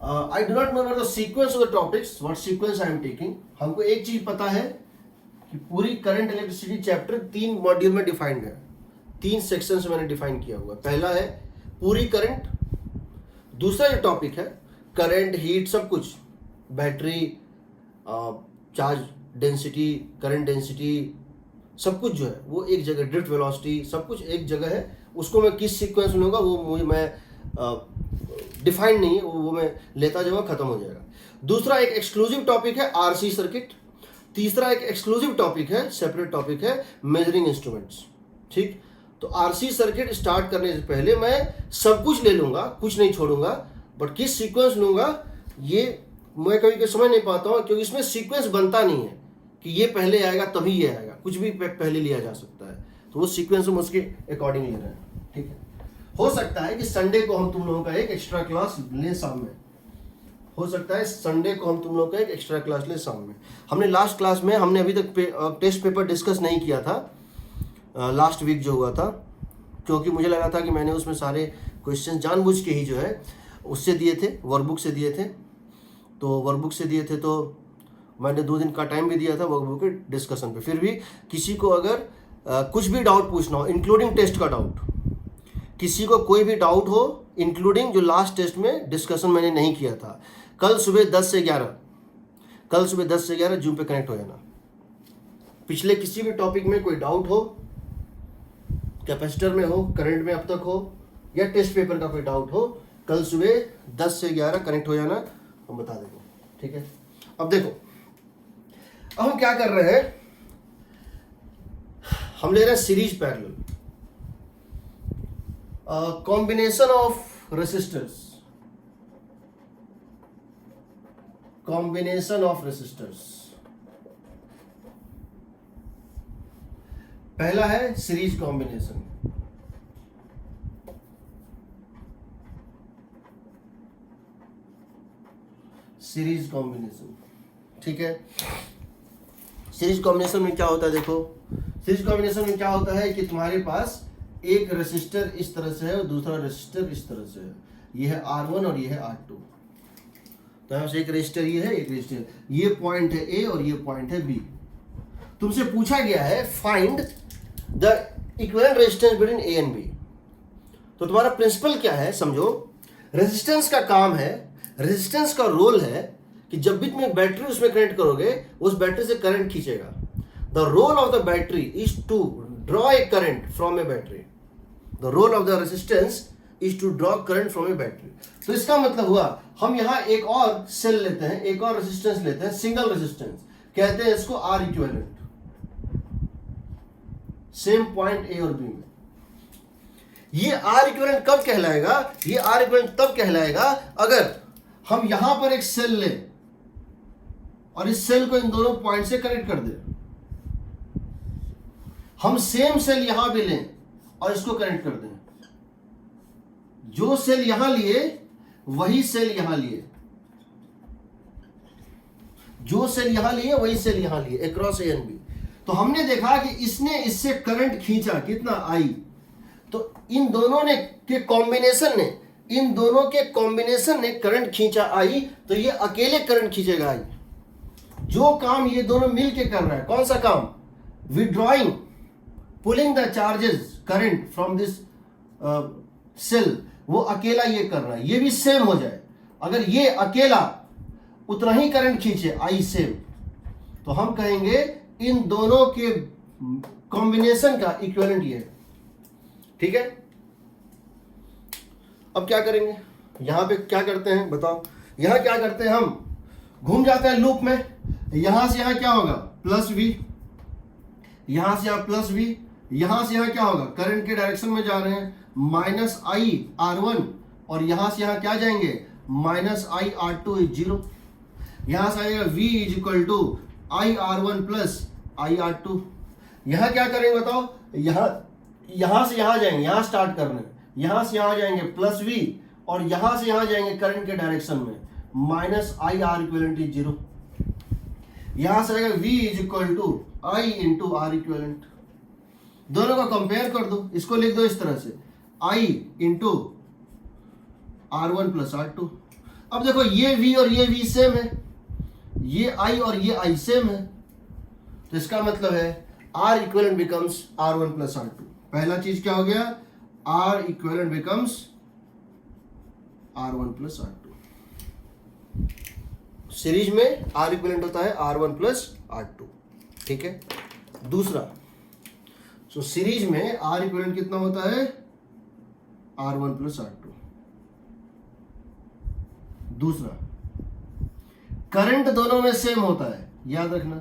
I do not know about the sequence of the topics, what sequence I am taking। हमको एक चीज पता है कि पूरी करंट इलेक्ट्रिसिटी चैप्टर 3 मॉड्यूल में डिफाइंड है, 3 सेक्शंस में मैंने डिफाइन किया हुआ। पहला है पूरी करंट, दूसरा जो टॉपिक है करंट, हीट, सब कुछ, battery, charge density, current density, सब कुछ जो है वो एक जगह, ड्रिफ्ट वेलोसिटी, सब कुछ एक जगह है। उसको मैं किस सीक्वेंस में लूँगा वो मुझे मैं डिफाइंड नहीं है, वो मैं लेता जाऊँगा, खत्म हो जाएगा। दूसरा एक एक्सक्लूसिव टॉपिक है आरसी सर्किट, तीसरा एक एक्सक्लूसिव टॉपिक है, सेपरेट टॉपिक है मेजरिंग इंस्ट्रूमेंट्स। ठीक, तो आरसी सर्किट स्टार्ट करने से पहले मैं सब कुछ ले लूँगा, कुछ नहीं छोड़ूंगा, बट किस सीक्वेंस लूँगा ये मैं कभी कभी समझ नहीं पाता हूँ, क्योंकि इसमें सीक्वेंस बनता नहीं है कि ये पहले आएगा तभी ये आएगा, कुछ भी पहले लिया जा सकता है। तो वो सीक्वेंस हम उसके अकॉर्डिंग ले रहे हैं। ठीक है, हो सकता है कि संडे को हम तुम लोगों का एक एक्स्ट्रा क्लास लें शाम में, हो सकता है संडे को हम तुम लोगों का एक एक्स्ट्रा क्लास लें शाम में। हमने लास्ट क्लास में हमने अभी तक टेस्ट पेपर डिस्कस नहीं किया था, लास्ट वीक जो हुआ था, क्योंकि मुझे लगा था कि मैंने उसमें सारे क्वेश्चन जानबूझ के ही जो है उससे दिए थे, वर्कबुक से दिए थे। तो वर्कबुक से दिए थे तो मैंने 2 दिन का टाइम भी दिया था वर्कबुक के डिस्कशन पे। फिर भी किसी को अगर कुछ भी डाउट पूछना हो, इंक्लूडिंग टेस्ट का डाउट, किसी को कोई भी डाउट हो इंक्लूडिंग जो लास्ट टेस्ट में डिस्कशन मैंने नहीं किया था, कल सुबह 10 से 11 जूम पे कनेक्ट हो जाना। पिछले किसी भी टॉपिक में कोई डाउट हो, कैपेसिटर में हो, करंट में अब तक हो, या टेस्ट पेपर का कोई डाउट हो, कल सुबह 10 से 11 कनेक्ट हो जाना, हम बता देंगे। ठीक है, अब देखो, अब हम क्या कर रहे हैं, हम ले रहे हैं series parallel, combination of resistors, combination of resistors. पहला है सीरीज कॉम्बिनेशन। Series combination. ठीक है, सीरीज कॉम्बिनेशन में क्या होता है, देखो सीरीज कॉम्बिनेशन में क्या होता है कि तुम्हारे पास एक रेसिस्टर इस तरह से है और दूसरा रेसिस्टर इस तरह से है। ये है R1 और ये है R2। तो यहाँ से एक रेसिस्टर ये है, एक रेसिस्टर, ये पॉइंट है A और ये पॉइंट है B। तुमसे पूछा गया है find the equivalent resistance between A and B। तो तुम्हारा प्रिंसिपल क्या है, समझो। रेजिस्टेंस का काम है, रेजिस्टेंस का रोल है कि जब भी तुम एक बैटरी उसमें कनेक्ट करोगे उस बैटरी से करंट खींचेगा। The role of the battery is to draw a current from a battery. The role of the resistance is to draw current from a battery. तो इसका मतलब हुआ हम यहां एक और सेल लेते हैं, एक और रेजिस्टेंस लेते हैं, सिंगल रेजिस्टेंस, कहते हैं इसको R equivalent, same point A और बी में। ये आर इक्विवेलेंट कब कहलाएगा, ये आर इक्विवेलेंट तब कहलाएगा अगर हम यहां पर एक सेल लें और इस सेल को इन दोनों पॉइंट से कनेक्ट कर दें। हम सेम सेल यहां भी लें और इसको कनेक्ट कर दें। जो सेल यहां लिए वही सेल यहां लिए, जो सेल यहां लिए वही सेल यहां लिए, अक्रॉस ए एंड बी। तो हमने देखा कि इसने इससे करंट खींचा, कितना आई। तो इन दोनों ने के कॉम्बिनेशन ने, इन दोनों के कॉम्बिनेशन ने करंट खींचा आई, तो ये अकेले करंट खींचेगा आई। जो काम ये दोनों मिलके कर रहा है, कौन सा काम, withdrawing, pulling the charges current from this cell, वो अकेला ये कर रहा है। ये भी सेम हो जाए, अगर ये अकेला उतना ही करंट खींचे आई सेम, तो हम कहेंगे इन दोनों के कॉम्बिनेशन का इक्विवेलेंट ये है। ठीक है, अब क्या करेंगे, यहां पे क्या करते हैं बताओ। यहां क्या करते हैं, हम घूम जाते हैं लूप में। यहां से यहां क्या होगा, प्लस वी, यहां से यहां प्लस वी, यहां से यहां क्या होगा, करंट के डायरेक्शन में जा रहे हैं, माइनस आई R1, और यहां से यहां क्या जाएंगे, माइनस आई R2 इज 0। यहां से आएगा V is equal to I R1 plus I R2। यहां क्या करेंगे बताओ, यहां से यहां जाएंगे, यहां स्टार्ट कर रहे हैं, यहां से यहां जाएंगे प्लस V, और यहां से यहां जाएंगे करंट के डायरेक्शन में, minus I R equivalent is 0। यहां से आएगा V is equal to I into R equivalent. दोनों को कंपेयर कर दो, इसको लिख दो इस तरह से, I into R1 plus R2। अब देखो ये V और ये V सेम है, ये I और ये I सेम है, तो इसका मतलब है R equivalent becomes R1 plus R2। पहला चीज क्या हो गया, R equivalent becomes R1 plus R2। Series में R इक्विवेलेंट होता है R1 प्लस R2। ठीक है, दूसरा, सो सीरीज में R इक्विवेलेंट कितना होता है, R1 प्लस R2। दूसरा, करंट दोनों में सेम होता है, याद रखना,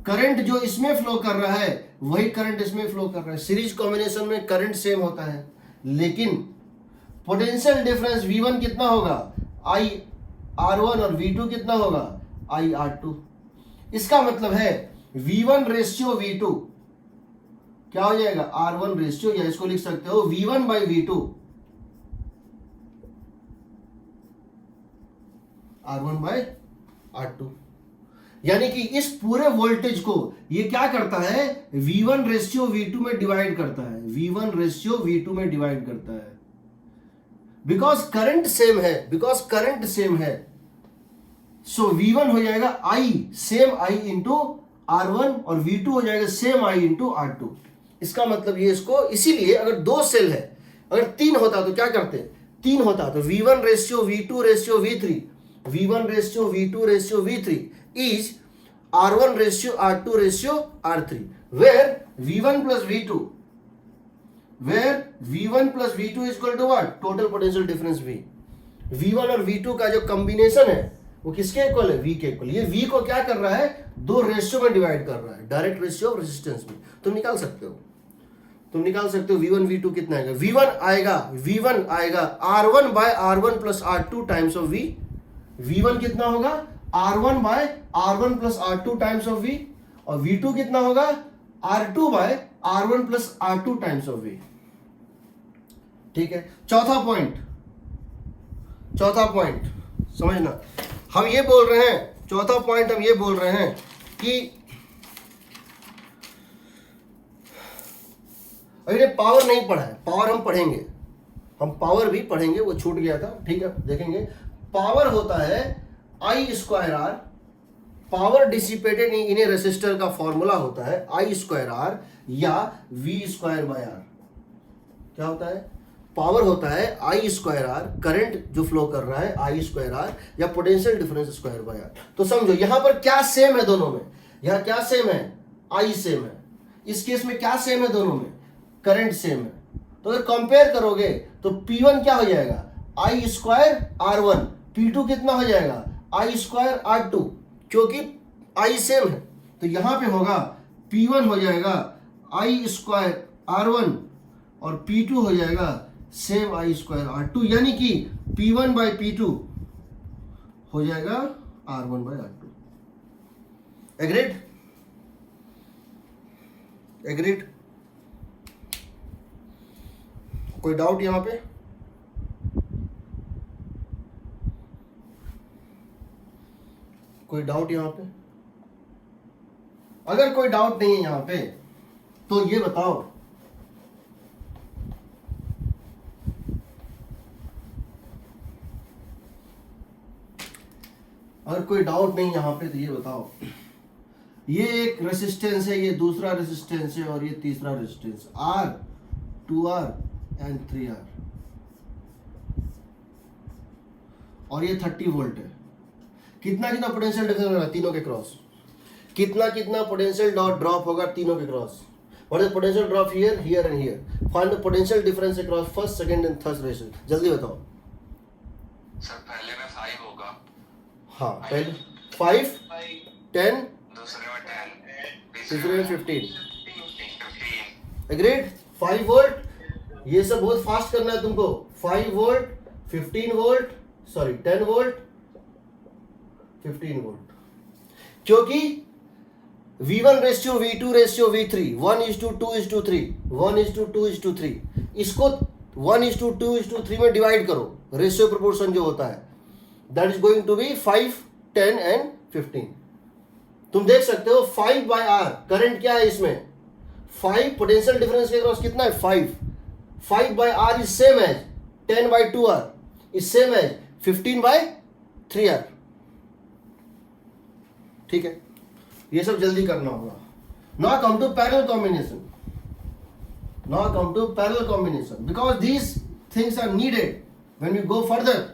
करंट जो इसमें फ्लो कर रहा है वही करंट इसमें फ्लो कर रहा है। सीरीज कॉम्बिनेशन में करंट सेम होता है, लेकिन पोटेंशियल डिफरेंस V1 कितना होगा, I R1, और V2 कितना होगा, I R2। इसका मतलब है V1 रेशियो V2 क्या हो जाएगा, R1 रेशियो, या इसको लिख सकते हो V1 by V2, R1 by R2। यानी कि इस पूरे वोल्टेज को ये क्या करता है, V1 रेशियो V2 में डिवाइड करता है, V1 रेशियो V2 में डिवाइड करता है। बिकॉज करंट सेम है, बिकॉज करंट सेम है, सो V1 हो जाएगा I, same I into R1, और V2 हो जाएगा सेम I इंटू R2। इसका मतलब ये, इसको इसीलिए अगर दो सेल है, अगर तीन होता तो क्या करते, तीन होता तो V1 ratio V2 ratio V3, V1 ratio V2 ratio V3 is R1 ratio R2 ratio R3, where V1 plus V2, where V1 plus V2 is equal to what, total potential difference V। V1 और V2 का जो combination है वो किसके equal है, V के equal. ये V को क्या कर रहा है, दो रेशियो में डिवाइड कर रहा है, डायरेक्ट रेशियो ऑफ रेजिस्टेंस में। तुम निकाल सकते हो, तुम निकाल सकते हो V1 V2 कितना आएगा, V1 आएगा R1 by R1 plus R2 times of V। V1 कितना होगा, R1 by R1 plus R2 times of V, और V2 कितना होगा, R2 by R1 plus R2 times of V। ठीक है, चौथा पॉइंट समझना, हम ये बोल रहे हैं, चौथा पॉइंट हम ये बोल रहे हैं कि अरे पावर नहीं पढ़ा है, पावर हम पढ़ेंगे, हम पावर भी पढ़ेंगे, वो छूट गया था, ठीक है देखेंगे। पावर होता है I square R, power dissipated in a resistor का फॉर्मूला होता है आई स्क्वायर आर या वी स्क्वायर बाय आर। क्या होता है? पावर होता है आई स्क्वायर आर, करंट जो फ्लो कर रहा है आई स्क्वायर आर या potential difference square by R. तो समझो यहां पर क्या सेम है दोनों में, यहां क्या सेम है? आई सेम है। इस केस में क्या सेम है दोनों में? करंट सेम है। तो अगर कंपेयर करोगे तो P1 क्या हो जाएगा? आई स्क्वायर R1, P2 कितना हो जाएगा? आई स्क्वायर R2, क्योंकि आई सेम है। तो यहां पे होगा P1 हो जाएगा आई स्क्वायर R1 और P2 हो जाएगा सेम आई स्क्वायर R2, यानी कि P1 बाई P2 हो जाएगा R1 by R2। Agreed? Agreed? कोई डाउट यहां पे? कोई डाउट यहां पे? अगर कोई डाउट नहीं है यहां पे तो ये बताओ, अगर कोई डाउट नहीं यहां पे तो ये बताओ, ये एक रेसिस्टेंस है, ये दूसरा रेसिस्टेंस है और ये तीसरा resistance R, 2R and 3R, और ये 30 वोल्ट है। कितना कितना पोटेंशियल डिफरेंस होगा तीनों के क्रॉस? कितना कितना पोटेंशियल ड्रॉप होगा तीनों के cross? What is potential drop here, here and here? Find the potential difference across first, second and third resistance. जल्दी बताओ। सर पहले में 5 होगा। हाँ पहले 5, 10, दूसरे में 10, तीसरे में 15। 15। एग्रीड? 5 वोल्ट, ये सब बहुत फास्ट करना है तुमको। 5 volt, 15 volt, sorry 10 volt, 15 volt, क्योंकि V1 ratio V2 ratio V3 1:2:3, 1:2:3, इसको 1:2:3 में डिवाइड करो, रेशियो प्रोपोर्शन जो होता है, that is going to be 5, 10 and 15। तुम देख सकते हो 5 बाय R, करंट क्या है इसमें? 5, पोटेंशियल डिफरेंस के क्रॉस कितना है? 5 by R is same as 10 by 2R is same as 15 by 3R। ठीक है, ये सब जल्दी करना होगा। Now come to parallel combination, now come to parallel combination, because these things are needed when we go further.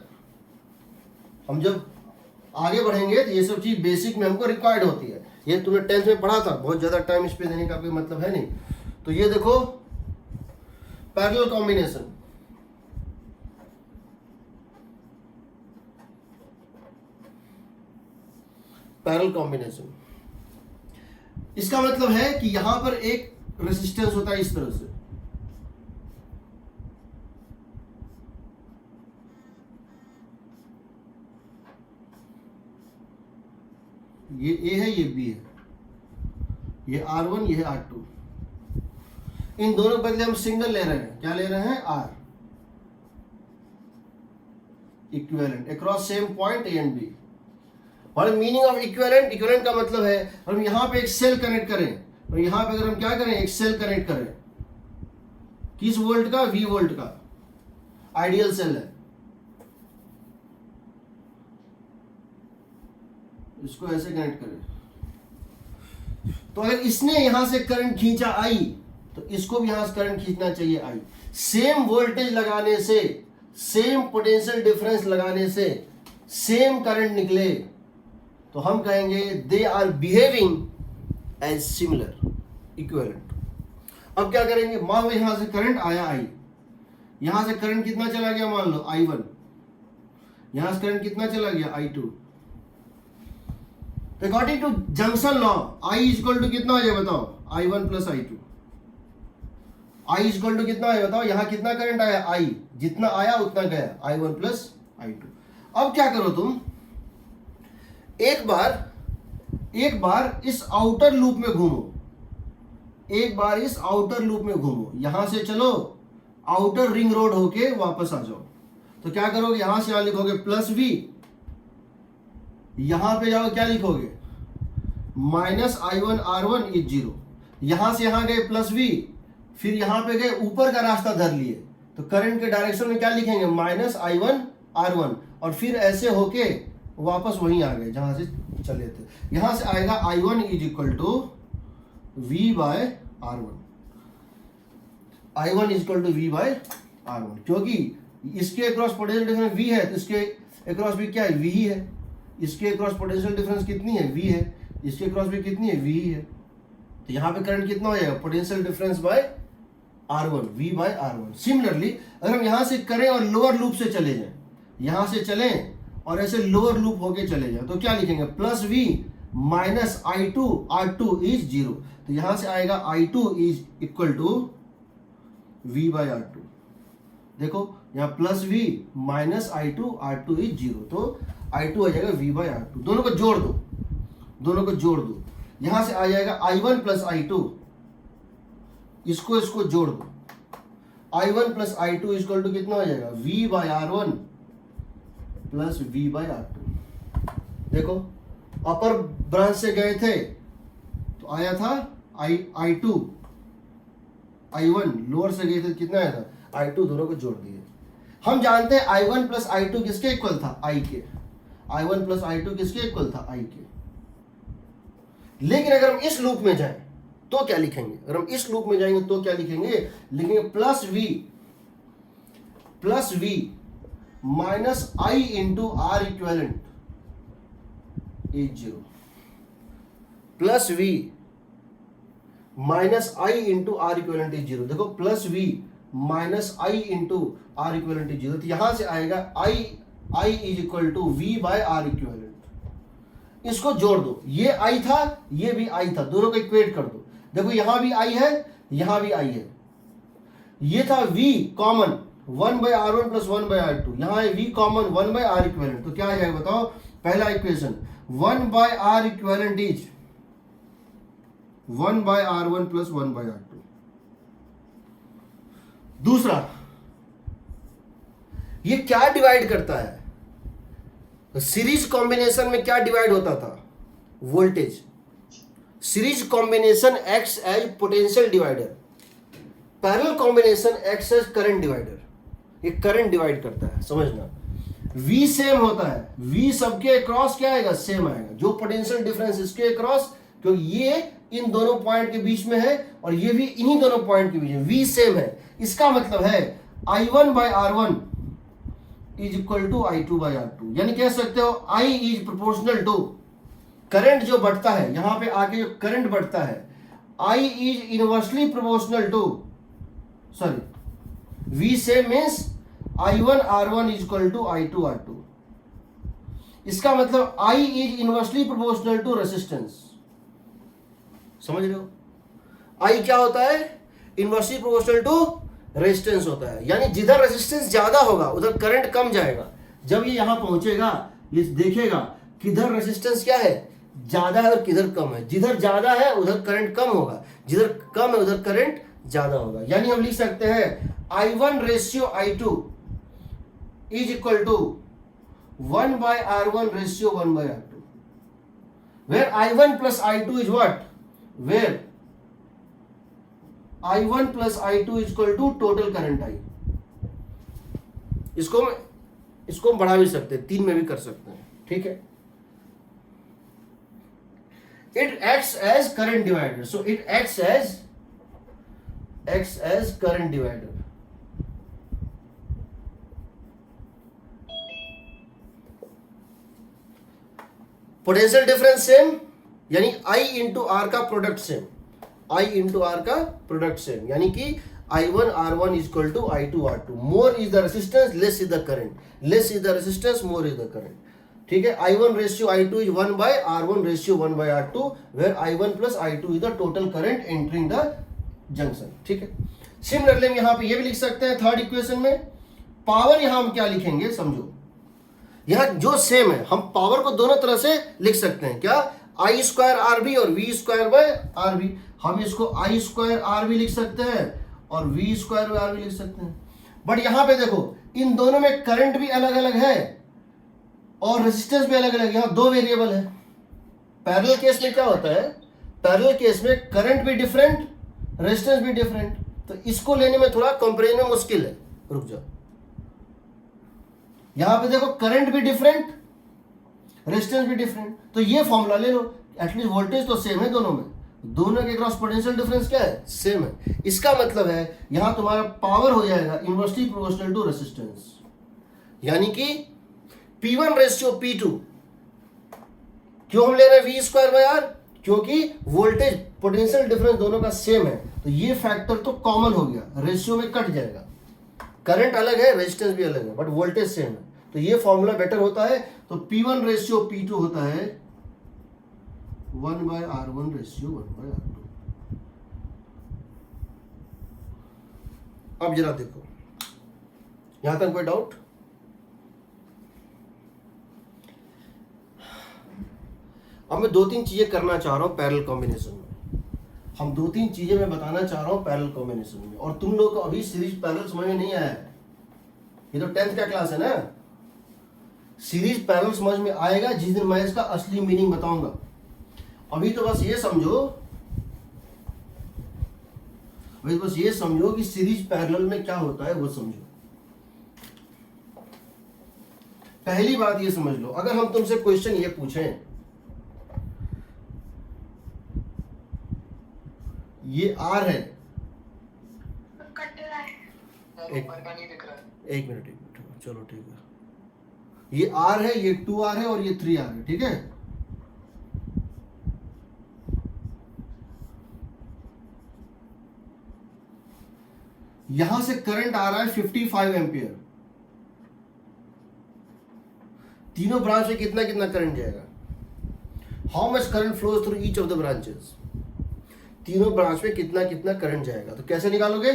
हम जब आगे बढ़ेंगे तो ये सब चीज बेसिक में हमको रिक्वायर्ड होती है। ये तुमने 10th में पढ़ा था, बहुत ज्यादा टाइम इस पे देने का कोई मतलब है नहीं। तो ये देखो पैरेलल कॉम्बिनेशन, पैरेलल कॉम्बिनेशन, इसका मतलब है कि यहां पर एक रेजिस्टेंस होता है इस तरह से, ये A है ये B है, ये R1 ये है R2। इन दोनों के बदले हम सिंगल ले रहे हैं, क्या ले रहे हैं? R equivalent across same point A and B। और मीनिंग ऑफ इक्विवेलेंट, इक्विवेलेंट का मतलब है हम यहां पे एक सेल कनेक्ट करें और यहां पे अगर हम क्या करें, एक सेल कनेक्ट करें, किस वोल्ट का? V वोल्ट का, आइडियल सेल है, इसको ऐसे कनेक्ट करें। तो अगर इसने यहां से करंट खींचा I, तो इसको भी यहां से करंट खींचना चाहिए I। सेम वोल्टेज लगाने से, सेम पोटेंशियल डिफरेंस लगाने से सेम करंट निकले तो हम कहेंगे they are behaving as similar, equivalent. अब क्या करेंगे? मान लो यहां से करंट आया I, यहां से करंट कितना चला गया? मान लो I1, यहां से करंट कितना चला गया? I2। According to junction law I equal to कितना हो जाए बताओ? I1 plus I2। I equal to कितना है बताओ? यहां कितना करंट आया? I, जितना आया उतना गया, I1 प्लस I2। अब क्या करो तुम, एक बार इस आउटर लूप में घूमो, एक बार इस आउटर लूप में घूमो, यहां से चलो आउटर रिंग रोड होके वापस आ जाओ। तो क्या करोगे? यहां से यहां लिखोगे प्लस V यहां पे जाओ क्या लिखोगे, -I1R1 इज 0। यहां से यहां गए प्लस v, फिर यहां पे गए ऊपर का रास्ता धर लिए, तो करंट के डायरेक्शन में क्या लिखेंगे, -I1R1, और फिर ऐसे होके वापस वहीं आ गए जहां से चले थे। यहां से आएगा I1 is equal to V/R1, I1 is equal to V/R1, क्योंकि इसके अक्रॉस पोटेंशियल डिफरेंस V है, तो इसके अक्रॉस भी क्या है, V ही है। इसके अक्रॉस पोटेंशियल डिफरेंस कितनी है, V है। इसके अक्रॉस भी कितनी है, V ही है। तो यहाँ पे करंट कितना हो जाएगा, potential difference bye R1, V/R1। Similarly अगर हम यहाँ से करें और लोअर लूप से चले जाएं, यहाँ से चलें और ऐसे लोअर लूप होके चले जाएं, तो क्या लिखेंगे, +V -I2R2 इज 0। तो यहाँ से आएगा I2 is equal to V/R2। देखो यहाँ +V -I2R2 इज 0, तो I2 आ जाएगा V/R2। दोनों को जोड़ दो, दोनों को जोड़ दो, यहां से आ जाएगा I1 + I2, इसको जोड़ दो, I1 + I2 इक्वल टू कितना हो जाएगा, V/R1 + V/R2। देखो अपर ब्रांच से गए थे तो आया था I2, I1 लोअर से गए थे कितना आया था, I2, दोनों को जोड़ दिए। हम जानते हैं I1 + I2 किसके इक्वल था, I के। I1 + I2 किसके इक्वल था, I के। लेकिन अगर हम इस लूप में जाएं तो क्या लिखेंगे, अगर हम इस लूप में जाएंगे तो क्या लिखेंगे, लिखेंगे +V -I into R equivalent is 0, +V -I into R equivalent is 0। देखो +V -I into R equivalent is 0, तो यहां से आएगा I is equal to V/R equivalent। इसको जोड़ दो, ये I था, ये भी I था, दोनों को इक्वेट कर दो। देखो यहां भी I है, यहां भी I है। ये था V कॉमन 1/R1 + 1/R2, यहां है V कॉमन 1/R इक्विवेलेंट। तो क्या आ जाएगा बताओ, पहला equation 1/R equivalent is 1/R1 + 1/R2। दूसरा, ये क्या डिवाइड करता है, सीरीज कॉम्बिनेशन में क्या डिवाइड होता था, voltage. Series combination acts as potential divider, parallel combination acts as current divider. ये करंट डिवाइड करता है, समझना। V सेम होता है, V सबके अक्रॉस क्या आएगा, सेम आएगा। जो पोटेंशियल डिफरेंस इसके अक्रॉस, क्योंकि ये इन दोनों पॉइंट के बीच में है और ये भी इन्हीं दोनों पॉइंट के बीच में, V सेम है। इसका मतलब है I1/R1 is equal to I2/R2, यानी कह सकते हो I is proportional to current जो बढ़ता है, यहां पे आके जो करंट बढ़ता है, I is inversely proportional to, sorry V same means I1/R1 is equal to I2/R2। इसका मतलब I is inversely proportional to resistance. समझ रहे हो, I क्या होता है, इनवर्सली प्रोपोर्शनल टू रेजिस्टेंस होता है, यानी जिधर रेजिस्टेंस ज्यादा होगा उधर करंट कम जाएगा। जब ये यहां पहुंचेगा, ये देखेगा किधर रेजिस्टेंस क्या है, ज्यादा है और किधर कम है। जिधर ज्यादा है उधर करंट कम होगा, जिधर कम है उधर करंट ज्यादा होगा। यानी हम लिख सकते हैं I1/I2 is equal to 1/R1/1/R2, where I1 + I2 is what, where I1 + I2 is equal to total current I। इसको हम बढ़ा भी सकते हैं, 3 में भी कर सकते हैं, ठीक है। It acts as current divider, so it acts as current divider। Potential difference same, यानी I into R का product same, I into R का प्रोडक्ट सेम, यानी कि I1/R1 is equal to I2/R2। more is the resistance, less is the current, less is the resistance, more is the current। ठीक है, I1/I2 is 1/R1/1/R2, where I1 + I2 is the total current entering the junction। ठीक है, similarly हम यहाँ पे ये भी लिख सकते हैं थर्ड इक्वेशन में। पावर यहाँ हम क्या लिखेंगे, समझो, यहाँ जो सेम है हम पावर को दोनों तरह से लिख सकते हैं। क्या, I2RB और V2/RB। हम इसको I2RB लिख सकते हैं और V2/RB लिख सकते हैं। बट यहां पे देखो, इन दोनों में करंट भी अलग अलग है और रेजिस्टेंस भी अलग अलग, यहाँ दो वेरिएबल है। पैरेलल केस में क्या होता है, पैरेलल केस में करंट भी डिफरेंट, रेजिस्टेंस भी डिफरेंट, तो इसको लेने में थोड़ा कंपेरिजन में मुश्किल है। रुक जाओ, यहां पे देखो करंट भी डिफरेंट, रेजिस्टेंस भी डिफरेंट, तो ये फॉर्मूला ले लो। एटलीस्ट वोल्टेज तो सेम है दोनों में, दोनों के क्रॉस पोटेंशियल डिफरेंस क्या है, सेम है। इसका मतलब है यहां तुम्हारा पावर हो जाएगा इनवर्सली प्रोपोर्शनल टू रेजिस्टेंस, यानी कि P1 रेशियो P2। क्यों हम ले रहे हैं V स्क्वायर बाय R, क्योंकि वोल्टेज पोटेंशियल डिफरेंस दोनों का सेम है, तो ये फैक्टर तो कॉमन हो गया, रेशियो में कट जाएगा। करंट अलग है, रेजिस्टेंस भी अलग है, बट वोल्टेज सेम है, तो ये फॉर्मूला बेटर होता है। तो P1 रेशियो P2 होता है 1/R1 रेशियो 1/R2। अब जरा देखो, यहां तक कोई डाउट? अब मैं दो तीन चीजें करना चाह रहा हूं पैरेलल कॉम्बिनेशन में। हम दो तीन चीजें मैं बताना चाह रहा हूं पैरेलल कॉम्बिनेशन में, और तुम लोग को अभी सीरीज पैरेलल समझ में नहीं आया है। ये तो 10th का क्लास है ना। सीरीज पैरेलल समझ में आएगा जिस दिन मैं इसका असली मीनिंग बताऊंगा। अभी तो बस ये समझो, अभी बस ये समझो कि सीरीज पैरेलल में क्या होता है वो समझो। पहली बात ये समझ लो, अगर हम तुमसे क्वेश्चन ये पूछें, ये R है, एक मिनट चलो ठीक है, ये R है, ये 2R है और ये 3R है, ठीक है। यहां से करंट आ रहा है 55 एम्पियर। तीनों ब्रांच में कितना कितना करंट जाएगा, how much current flows through each of the branches, तीनों ब्रांच में कितना कितना करंट जाएगा। तो कैसे निकालोगे,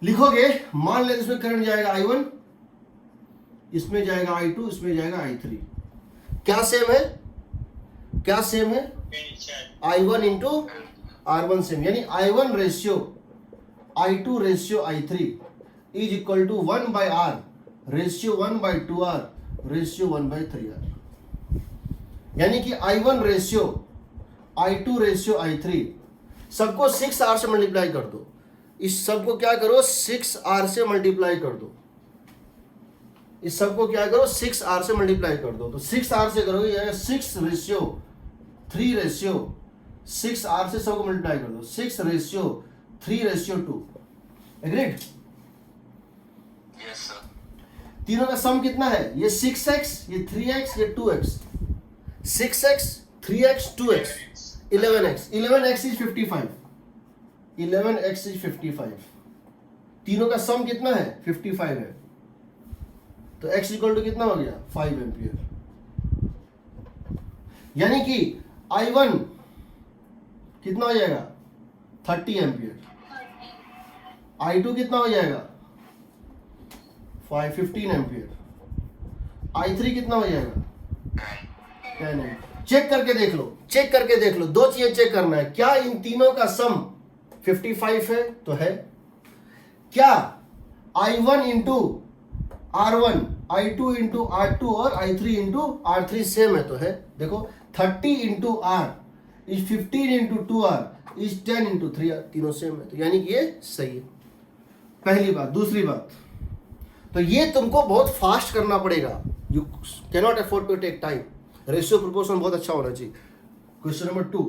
लिखोगे, मान लेते इसमें करंट जाएगा I1, इसमें जाएगा I2, इसमें जाएगा I3। क्या सेम है, क्या सेम है, I1 इंटू R1 सेम, यानी I1 ratio I2 ratio I3 is equal to 1/R ratio 1/2R ratio 1/3R। यानी कि I1 ratio I2 ratio I3, सबको 6R से मल्टीप्लाई कर दो। इस सबको क्या करो, 6R से मल्टीप्लाई कर दो। इस सबको क्या करो, 6R से मल्टीप्लाई कर दो। तो 6R से करोगे यानी 6 रेशियो 3 रेशियो 6R से सबको मल्टीप्लाई कर दो, 6 ratio 3 ratio 2। Agreed? Yes sir. तीनों का सम कितना है, ये 6x, ये 3x, ये 2x। 6x 3x 2x 11x। 11x is 55, 11x is 55। तीनों का सम कितना है, 55 है, तो x इक्वल टू कितना हो गया, 5 एम्पियर। यानी कि I1 कितना हो जाएगा, 30 एम्पियर। I2 कितना हो जाएगा, 15 एम्पियर। I3 कितना हो जाएगा, 10 एम्पियर। चेक करके देख लो, चेक करके देख लो, दो चीजें चेक करना है, क्या इन तीनों का सम 55 है, तो है। क्या I1 into R1, I2 into R2 और I3 इंटू R3 सेम है, तो है। देखो 30 into R is 15 into 2R is 10 into 3R, तीनों सेम है, तो यानी कि ये सही है। पहली बात। दूसरी बात, तो ये तुमको बहुत फास्ट करना पड़ेगा, you can not afford to take time. Ratio proportion बहुत अच्छा होना चाहिए। क्वेश्चन नंबर 2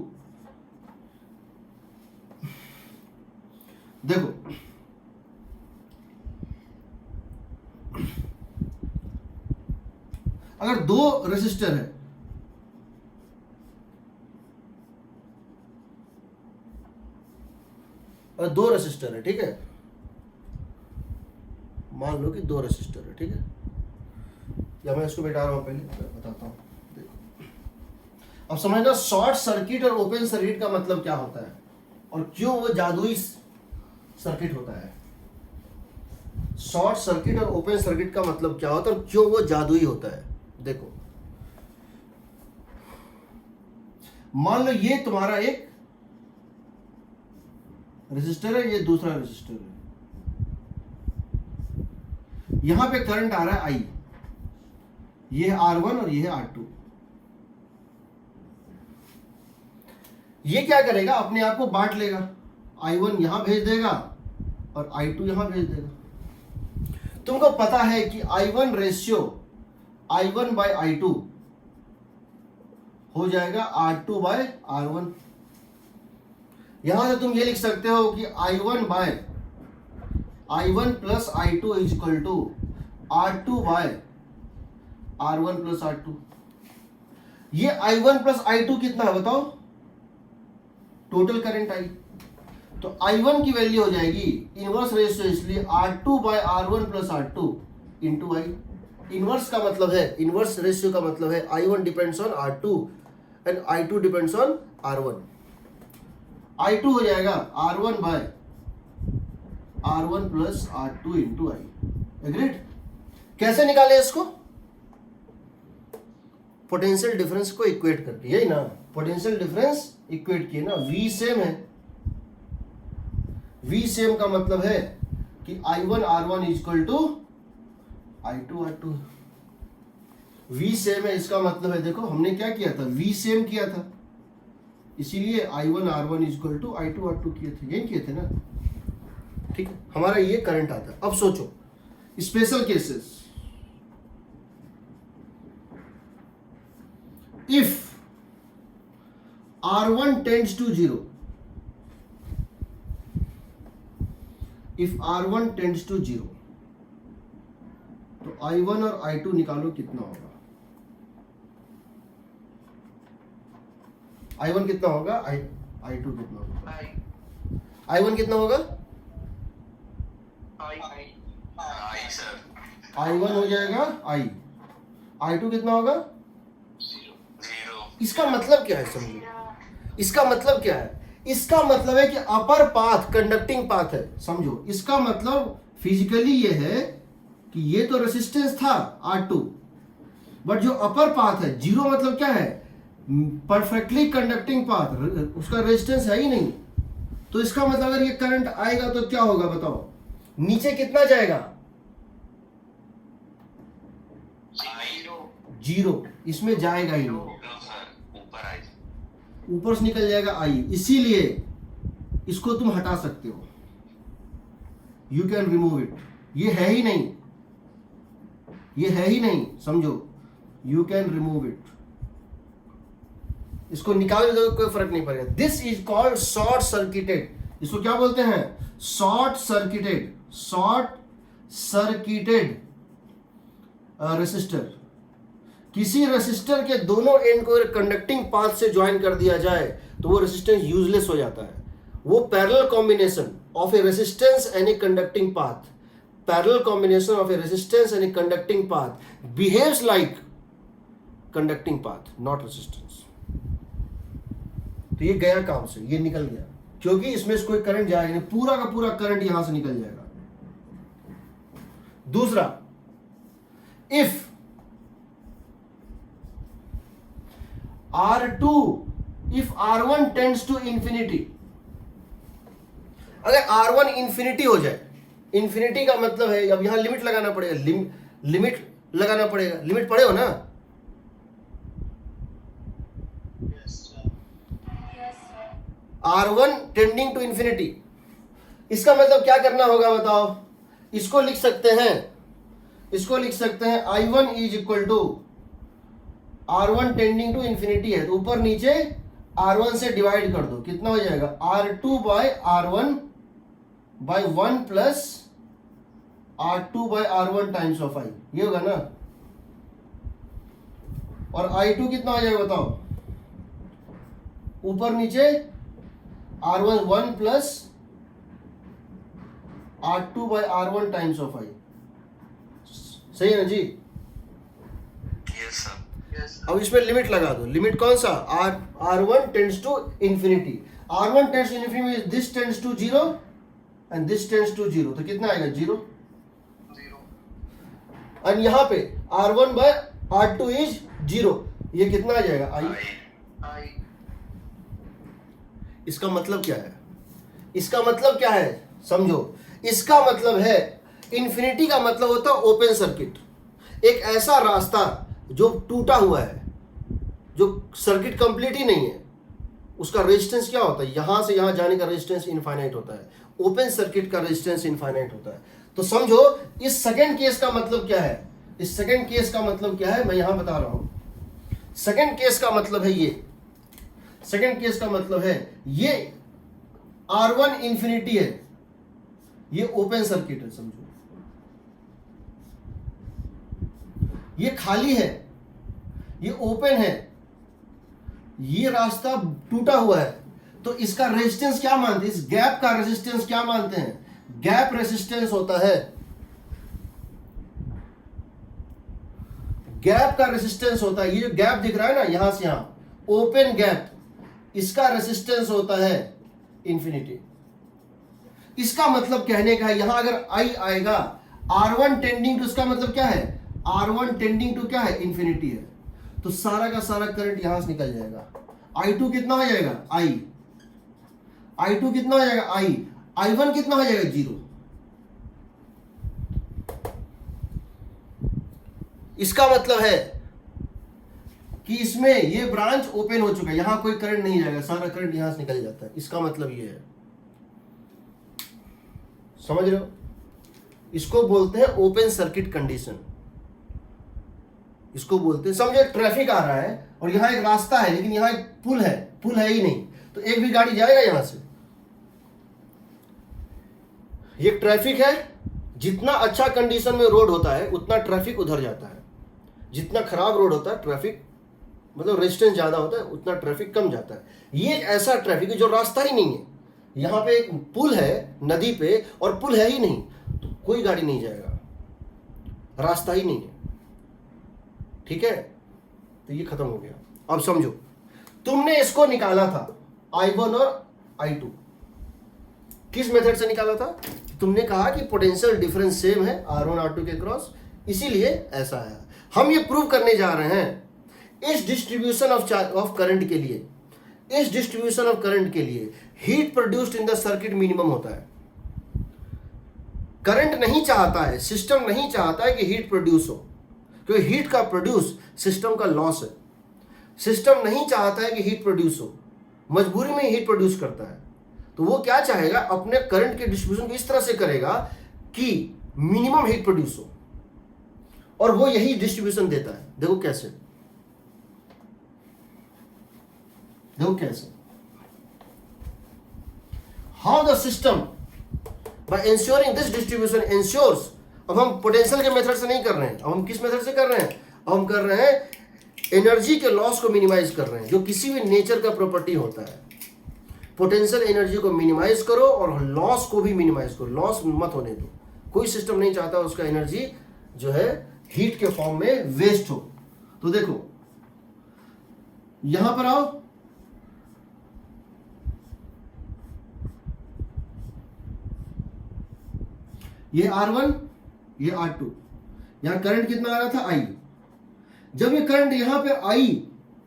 देखो, अगर दो रेसिस्टर है, और दो रेसिस्टर है, ठीक है, मान लो कि दो रेसिस्टर है, ठीक है, या मैं इसको बैठा रहा हूं, पहले बताता हूं। देखो, अब समझना शॉर्ट सर्किट और ओपन सर्किट का मतलब क्या होता है और क्यों वो जादुई सर्किट होता है। शॉर्ट सर्किट और ओपन सर्किट का मतलब क्या होता है और क्यों वो जादुई होता है। देखो, मान लो ये तुम्हारा एक रेसिस्टर है, ये दूसरा रेसिस्टर है, यहां पे करंट आ रहा है I, ये है R1 और ये है R2। ये क्या करेगा, अपने आप को बांट लेगा, I1 यहां भेज देगा और I2 यहां भेज देगा। तुमको पता है कि I1 ratio I1 bye I2 हो जाएगा R2 बाय R1। यहां से तुम ये लिख सकते हो कि I1 by I1 plus I2 is equal to R2 by R1 plus R2। ये I1 प्लस I2 कितना है बताओ, टोटल करंट आई। तो I1 की वैल्यू हो जाएगी इनवर्स रेशियो, इसलिए R2 by R1 plus R2 into I. Inverse का मतलब है, इनवर्स रेशियो का मतलब है I1 depends on R2 and I2 depends on R1। I2 हो जाएगा R1 by R1 plus R2 into I. Agreed? कैसे निकाले इसको? पोटेंशियल डिफरेंस को इक्वेट करके, यही ना, पोटेंशियल डिफरेंस इक्वेट किए ना, V सेम है। V सेम का मतलब है कि I1 R1 is equal to I2 R2। V same है, इसका मतलब है, देखो हमने क्या किया था, V सेम किया था, इसीलिए I1 R1 is equal to I2 R2 किए थे, यही किए थे ना। ठीक है, हमारा ये करंट आता है। अब सोचो special cases, if R1 tends to 0, if R1 tends to 0, तो I1 और I2 निकालो कितना होगा। I1 कितना होगा, I2 कितना होगा, I1 कितना होगा, आई सर, I1 हो जाएगा I, I2 कितना होगा, 0। इसका मतलब क्या है समझो, इसका मतलब क्या है, इसका मतलब है कि अपर पाथ कंडक्टिंग पाथ है, समझो। इसका मतलब फिजिकली ये है कि ये तो रेसिस्टेंस था R2, बट जो अपर पाथ है 0 मतलब क्या है, परफेक्टली कंडक्टिंग पाथ, उसका रेजिस्टेंस है ही नहीं। तो इसका मतलब अगर ये करंट आएगा तो क्या होगा बताओ, नीचे कितना जाएगा, 0, इसमें जाएगा ही नहीं, ऊपर आई। ऊपर से निकल जाएगा आई। इसीलिए इसको तुम हटा सकते हो, यू कैन रिमूव इट। ये है ही नहीं, ये है ही नहीं, समझो, यू कैन रिमूव इट। इसको निकाल दो, कोई फर्क नहीं पड़ेगा। This is called short circuited. इसको क्या बोलते हैं, short circuited, short circuited resistor. किसी रेसिस्टर के दोनों एंड को कंडक्टिंग पाथ से ज्वाइन कर दिया जाए तो वो रेसिस्टेंस यूजलेस हो जाता है। वो parallel combination of A resistance and a conducting path, parallel combination of A resistance and a conducting path behaves like conducting path, not resistance. तो ये गया काम से, ये निकल गया, क्योंकि इसमें से कोई करंट जाएगा नहीं, पूरा का पूरा करंट यहां से निकल जाएगा। दूसरा, if R2, if R1 tends to infinity, अगर R1 इंफिनिटी हो जाए, इंफिनिटी का मतलब है, अब यहां लिमिट लगाना पड़ेगा, लिमिट लगाना पड़ेगा, लिमिट पढ़े हो ना, R1 टेंडिंग टू इंफिनिटी, इसका मतलब क्या करना होगा बताओ। इसको लिख सकते हैं, इसको लिख सकते हैं I1 is equal to R1 tending to infinity है तो ऊपर नीचे R1 से डिवाइड कर दो, कितना हो जाएगा, R2 by R1 by 1 plus R2 by R1 times of I, ये होगा ना। और I2 कितना हो जाएगा बताओ, ऊपर नीचे R1 1 plus R2 by R1 times of I, सही है ना जी। Yes sir. अब इसमें लिमिट लगा दो, लिमिट कौन सा, R1 tends to infinity, R1 tends to infinity, this tends to 0 and this tends to 0, तो कितना आएगा 0। और यहां पे R1 बाय R2 इज 0, ये कितना आ जाएगा I। इसका मतलब क्या है, इसका मतलब क्या है समझो, इसका मतलब है इंफिनिटी का मतलब होता है ओपन सर्किट, एक ऐसा रास्ता जो टूटा हुआ है, जो सर्किट कंप्लीट ही नहीं है, उसका रेजिस्टेंस क्या होता है? यहां से यहां जाने का रेजिस्टेंस इनफाइनाइट होता है। ओपन सर्किट का रेजिस्टेंस इनफाइनाइट होता है। तो समझो इस सेकंड केस का मतलब क्या है? इस सेकंड केस का मतलब क्या है मैं यहां बता रहा हूं। सेकंड केस का मतलब है ये, सेकंड केस का मतलब है ये R1 इंफिनिटी है, ये ओपन सर्किट है। समझो ये खाली है, ये ओपन है, ये रास्ता टूटा हुआ है। तो इसका रेजिस्टेंस क्या मानते हैं? इस गैप का रेजिस्टेंस क्या मानते हैं? गैप रेजिस्टेंस होता है, गैप का रेजिस्टेंस होता है, ये जो गैप दिख रहा है ना यहां से यहां, ओपन गैप, इसका रेजिस्टेंस होता है इंफिनिटी। इसका मतलब कहने का है यहां अगर आई आएगा R1 टेंडिंग टू, इसका मतलब क्या है? R1 टेंडिंग टू क्या है? इंफिनिटी है। तो सारा का सारा करंट यहां से निकल जाएगा। I2 कितना हो जाएगा? I2 कितना हो जाएगा? I1 कितना हो जाएगा? 0। इसका मतलब है कि इसमें ये ब्रांच ओपन हो चुका है, यहां कोई करंट नहीं जाएगा, सारा करंट यहां से निकल जाता है। इसका मतलब ये है, समझ रहे हो? इसको बोलते हैं ओपन सर्किट कंडीशन, इसको बोलते हैं। समझो ट्रैफिक आ रहा है और यहां एक रास्ता है, लेकिन यहां एक पुल है ही नहीं, तो एक भी गाड़ी जाएगा यहां से? ये ट्रैफिक है, जितना अच्छा कंडीशन में रोड होता है उतना ट्रैफिक उधर जाता है, जितना खराब रोड होता है ट्रैफिक मतलब रेजिस्टेंस ज्यादा होता है उतना ट्रैफिक कम जाता है। ये एक ऐसा ट्रैफिक है जो रास्ता ही नहीं है, यहां पे एक पुल है नदी पे और पुल है ही नहीं, तो कोई गाड़ी नहीं जाएगा, रास्ता ही नहीं है। ठीक है, तो ये खत्म हो गया। अब समझो, तुमने इसको निकाला था I1 और I2, किस मेथड से निकाला था? तुमने कहा कि पोटेंशियल डिफरेंस सेम है R1 R2 के क्रॉस, इसीलिए ऐसा है। हम ये प्रूव करने जा रहे हैं इस डिस्ट्रीब्यूशन ऑफ करंट के लिए, इस डिस्ट्रीब्यूशन ऑफ करंट के लिए heat produced in the circuit minimum होता है। करंट नहीं चाहता है, सिस्टम नहीं चाहता है कि हीट प्रोड्यूस हो, क्योंकि हीट का प्रोड्यूस सिस्टम का लॉस है। सिस्टम नहीं चाहता है कि हीट प्रोड्यूस हो, मजबूरी में हीट प्रोड्यूस करता है। तो वो क्या चाहेगा? अपने करंट के डिस्ट्रीब्यूशन को इस तरह से करेगा कि मिनिमम हीट प्रोड्यूस हो, और वो यही डिस्ट्रीब्यूशन देता है। देखो कैसे, देखो कैसे, how the system by ensuring this distribution ensures. अब हम पोटेंशियल के मेथड से नहीं कर रहे हैं, अब हम किस मेथड से कर रहे हैं? अब हम कर रहे हैं एनर्जी के लॉस को मिनिमाइज कर रहे हैं, जो किसी भी नेचर का प्रॉपर्टी होता है। पोटेंशियल एनर्जी को मिनिमाइज करो और लॉस को भी मिनिमाइज करो, लॉस मत होने दो। कोई सिस्टम नहीं चाहता उसका एनर्जी जो है हीट के फॉर्म में वेस्ट हो। तो देखो यहां पर आओ, ये R1 ये R2, यहां करंट कितना आ रहा था? I। जब ये करंट यहां पे I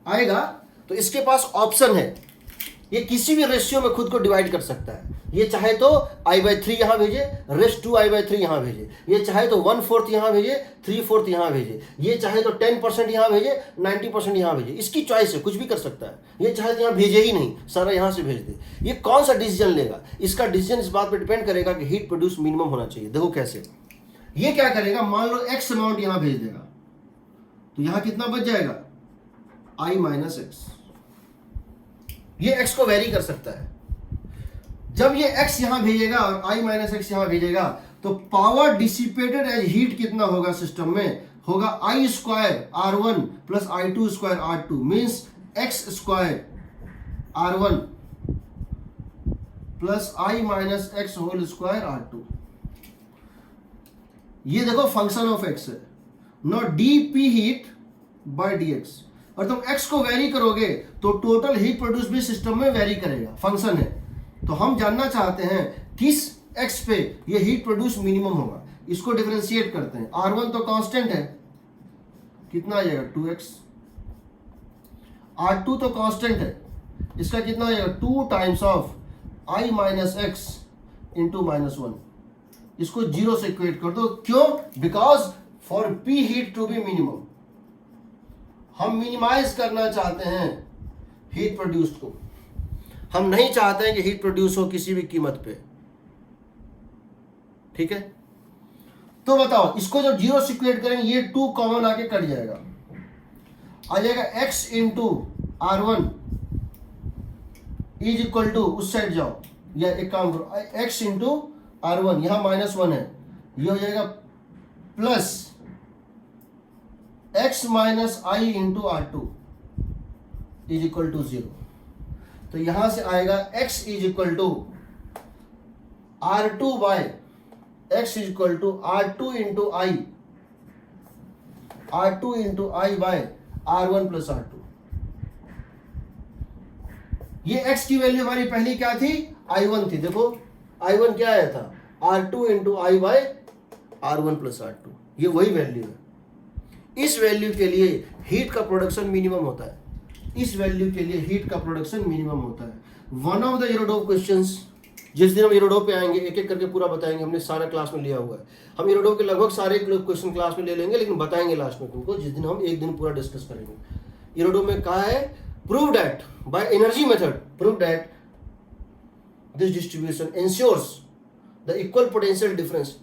आएगा तो इसके पास ऑप्शन है, ये किसी भी रेशियो में खुद को डिवाइड कर सकता है। ये चाहे तो I/3 यहां भेजे, रेस्ट 2 I/3 यहां भेजे, ये चाहे तो 1/4 यहां भेजे, 3/4 यहां भेजे, ये चाहे तो 10% यहां भेजे, 90% यहां भेजे, इसकी चॉइस है, कुछ भी कर सकता है। ये चाहे तो यहां भेजे ही नहीं, सारा यहां से भेज दे। ये कौन सा डिसीजन लेगा? इसका डिसीजन इस बात पर डिपेंड करेगा कि हीट प्रोड्यूस मिनिमम होना चाहिए। देखो कैसे, ये क्या करेगा? मान लो x अमाउंट यहां भेज देगा, तो यहां कितना बच जाएगा? I-x। ये x को वेरी कर सकता है। जब ये x यहां भेजेगा और I-x यहां भेजेगा, तो पावर डिसिपेटेड एज हीट कितना होगा सिस्टम में? होगा I² R1 plus I2² R2 means x² R1 plus I-x whole square R2। ये देखो फंक्शन ऑफ x है, not dp heat by dx। और तुम x को वेरी करोगे तो टोटल हीट प्रोड्यूस भी सिस्टम में वेरी करेगा, फंक्शन है। तो हम जानना चाहते हैं किस x पे ये हीट प्रोड्यूस मिनिमम होगा, इसको डिफरेंशिएट करते हैं। R1 तो कांस्टेंट है, कितना आ जाएगा? 2x। R2 तो कांस्टेंट है, इसका कितना आ जाएगा? 2 टाइम्स ऑफ I-x इंटू -1। इसको 0 से इक्वेट कर दो। क्यों? Because for P heat to be minimum, हम मिनिमाइज करना चाहते हैं हीट प्रोड्यूस्ड को, हम नहीं चाहते हैं कि हीट प्रोड्यूस हो किसी भी कीमत पे, ठीक है। तो बताओ इसको जब जीरो से इक्वेट करेंगे ये 2 कॉमन आके कट जाएगा, आ जाएगा x into R1 is equal to, उस साइड जाओ या एक काम करो, x इंटू R1, यहां -1 है, ये हो जाएगा plus x minus I into R2 is equal to 0। तो यहां से आएगा x is equal to R2 by x is equal to R2 into I, R2 into I by R1 plus R2। ये x की वैल्यू हमारी पहली क्या थी, I1 थी। देखो I1 क्या आया था, R2 into I by R1 plus R2, ये वही वैल्यू है। इस वैल्यू के लिए हीट का प्रोडक्शन मिनिमम होता है, इस वैल्यू के लिए हीट का प्रोडक्शन मिनिमम होता है। One of the Irodov questions, जिस दिन हम इरोडोव पे आएंगे एक एक करके पूरा बताएंगे, हमने सारा क्लास में लिया हुआ है। हम इरोडोव के लगभग सारे क्वेश्चन क्लास में ले लेंगे, लेकिन बताएंगे लास्ट में तुमको, जिस दिन हम एक दिन पूरा डिस्कस करेंगे। इरोडोव में कहा है prove that by energy method, prove that this distribution ensures the equal potential difference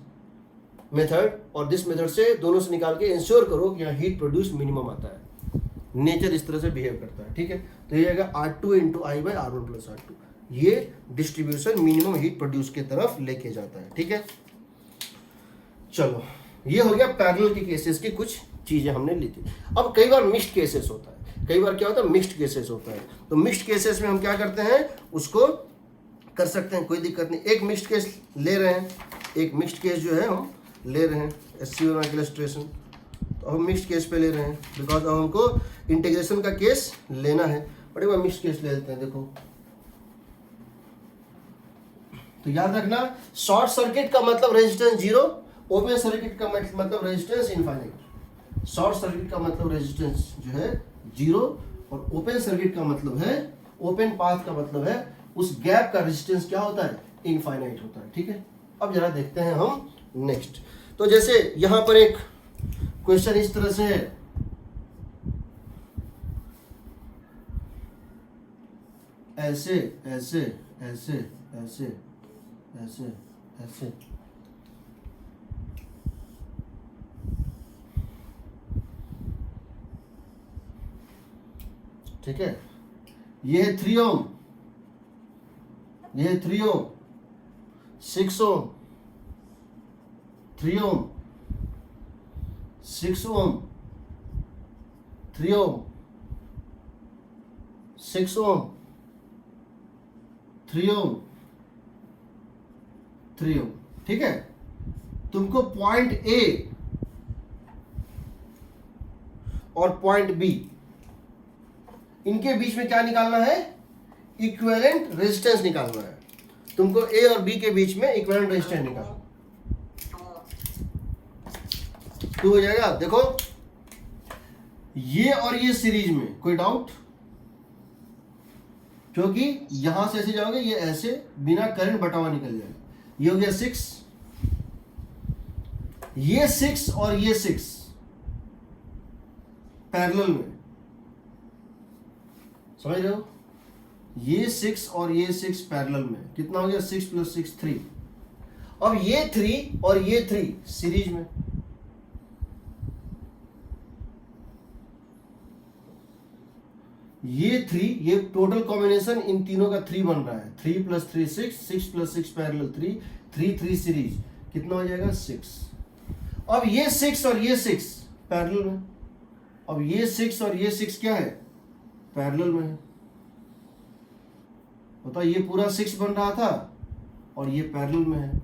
method, और दिस मेथड से दोनों से निकाल के इंश्योर करो कि यहाँ हीट प्रोड्यूस मिनिमम आता है। नेचर इस तरह से बिहेव करता है, ठीक है। तो ये आएगा R2 into I by R1 plus R2, ये डिस्ट्रीब्यूशन मिनिमम हीट प्रोड्यूस की तरफ लेके जाता है, ठीक है। चलो ये हो गया पैरेलल के केसेस की कुछ चीजें हमने ली थी। अब कई बार मिक्स्ड केसेस होता है, कई बार क्या होता है मिक्स्ड केसेस होता है। तो मिक्स्ड केसेस में हम क्या करते हैं, उसको कर सकते हैं, कोई दिक्कत नहीं। एक मिक्स्ड केस ले रहे हैं, एक मिक्स्ड केस जो है हम ले रहे हैं SCO इलस्ट्रेशन, तो हम मिक्स्ड केस पे ले रहे हैं बिकॉज अब हमको इंटीग्रेशन का केस लेना है। बट एक बार मिक्स्ड केस ले लेते हैं। देखो तो याद रखना, शॉर्ट सर्किट का मतलब रेजिस्टेंस 0, ओपन सर्किट का मतलब रेजिस्टेंस इनफाइनाइट। शॉर्ट सर्किट का मतलब रेजिस्टेंस जो है 0 और ओपन सर्किट का मतलब है, ओपन पाथ का मतलब है उस गैप का रेजिस्टेंस क्या होता है, इनफाइनाइट होता है, ठीक है। अब जरा देखते हैं हम नेक्स्ट। तो जैसे यहां पर एक क्वेश्चन इस तरह से है, ऐसे ऐसे ऐसे ऐसे ऐसे ऐसे, ठीक है। ये है 3 ओम, ये है 3 ओम, 6 ओम, 3 ओम, 6 ओम, 3 ओम, 6 ओम, 3 ओम, 3 ओम, ठीक है। तुमको पॉइंट ए और पॉइंट बी, इनके बीच में क्या निकालना है, इक्विवेलेंट रेजिस्टेंस निकालना है। तुमको ए और बी के बीच में इक्विवेलेंट रेजिस्टेंस निकालना, 2 हो जाएगा। देखो ये और ये सीरीज में, कोई डाउट, क्योंकि यहां से ऐसे जाओगे, ये ऐसे बिना करंट बटा हुआ निकल जाएगा। ये हो गया 6, ये 6 और ये 6 पैरेलल में, समझ रहे हो, ये 6 और ये 6 पैरेलल में, कितना हो गया 6 + 6 3। अब ये 3 और ये 3 सीरीज में, ये 3, ये टोटल कॉम्बिनेशन इन तीनों का 3 बन रहा है। 3 + 3 6, 6 + 6 पैरेलल 3, 3 3 सीरीज, कितना हो जाएगा 6। अब ये 6 और ये 6 पैरेलल में, अब ये 6 और ये 6 क्या है, पैरेलल में है। बताओ ये पूरा 6 बन रहा था और ये पैरेलल में है,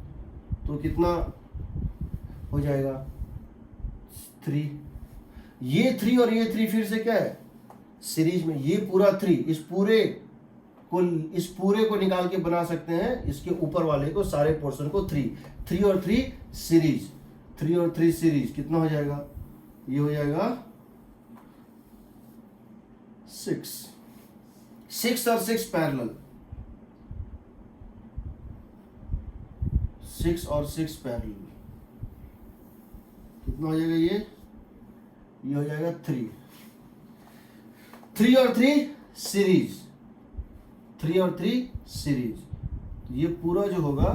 तो कितना हो जाएगा 3। ये 3 और ये 3 फिर से क्या है, सीरीज में। ये पूरा 3, इस पूरे को निकाल के बना सकते हैं, इसके ऊपर वाले को, सारे पोर्शन को 3 और 3 सीरीज, 3 और 3 सीरीज, कितना हो जाएगा, ये हो जाएगा 6 और 6 पैरेलल, 6 और 6 पैरेलल, कितना हो जाएगा, ये हो जाएगा 3। 3 और 3 सीरीज, 3 और 3 सीरीज, ये पूरा जो होगा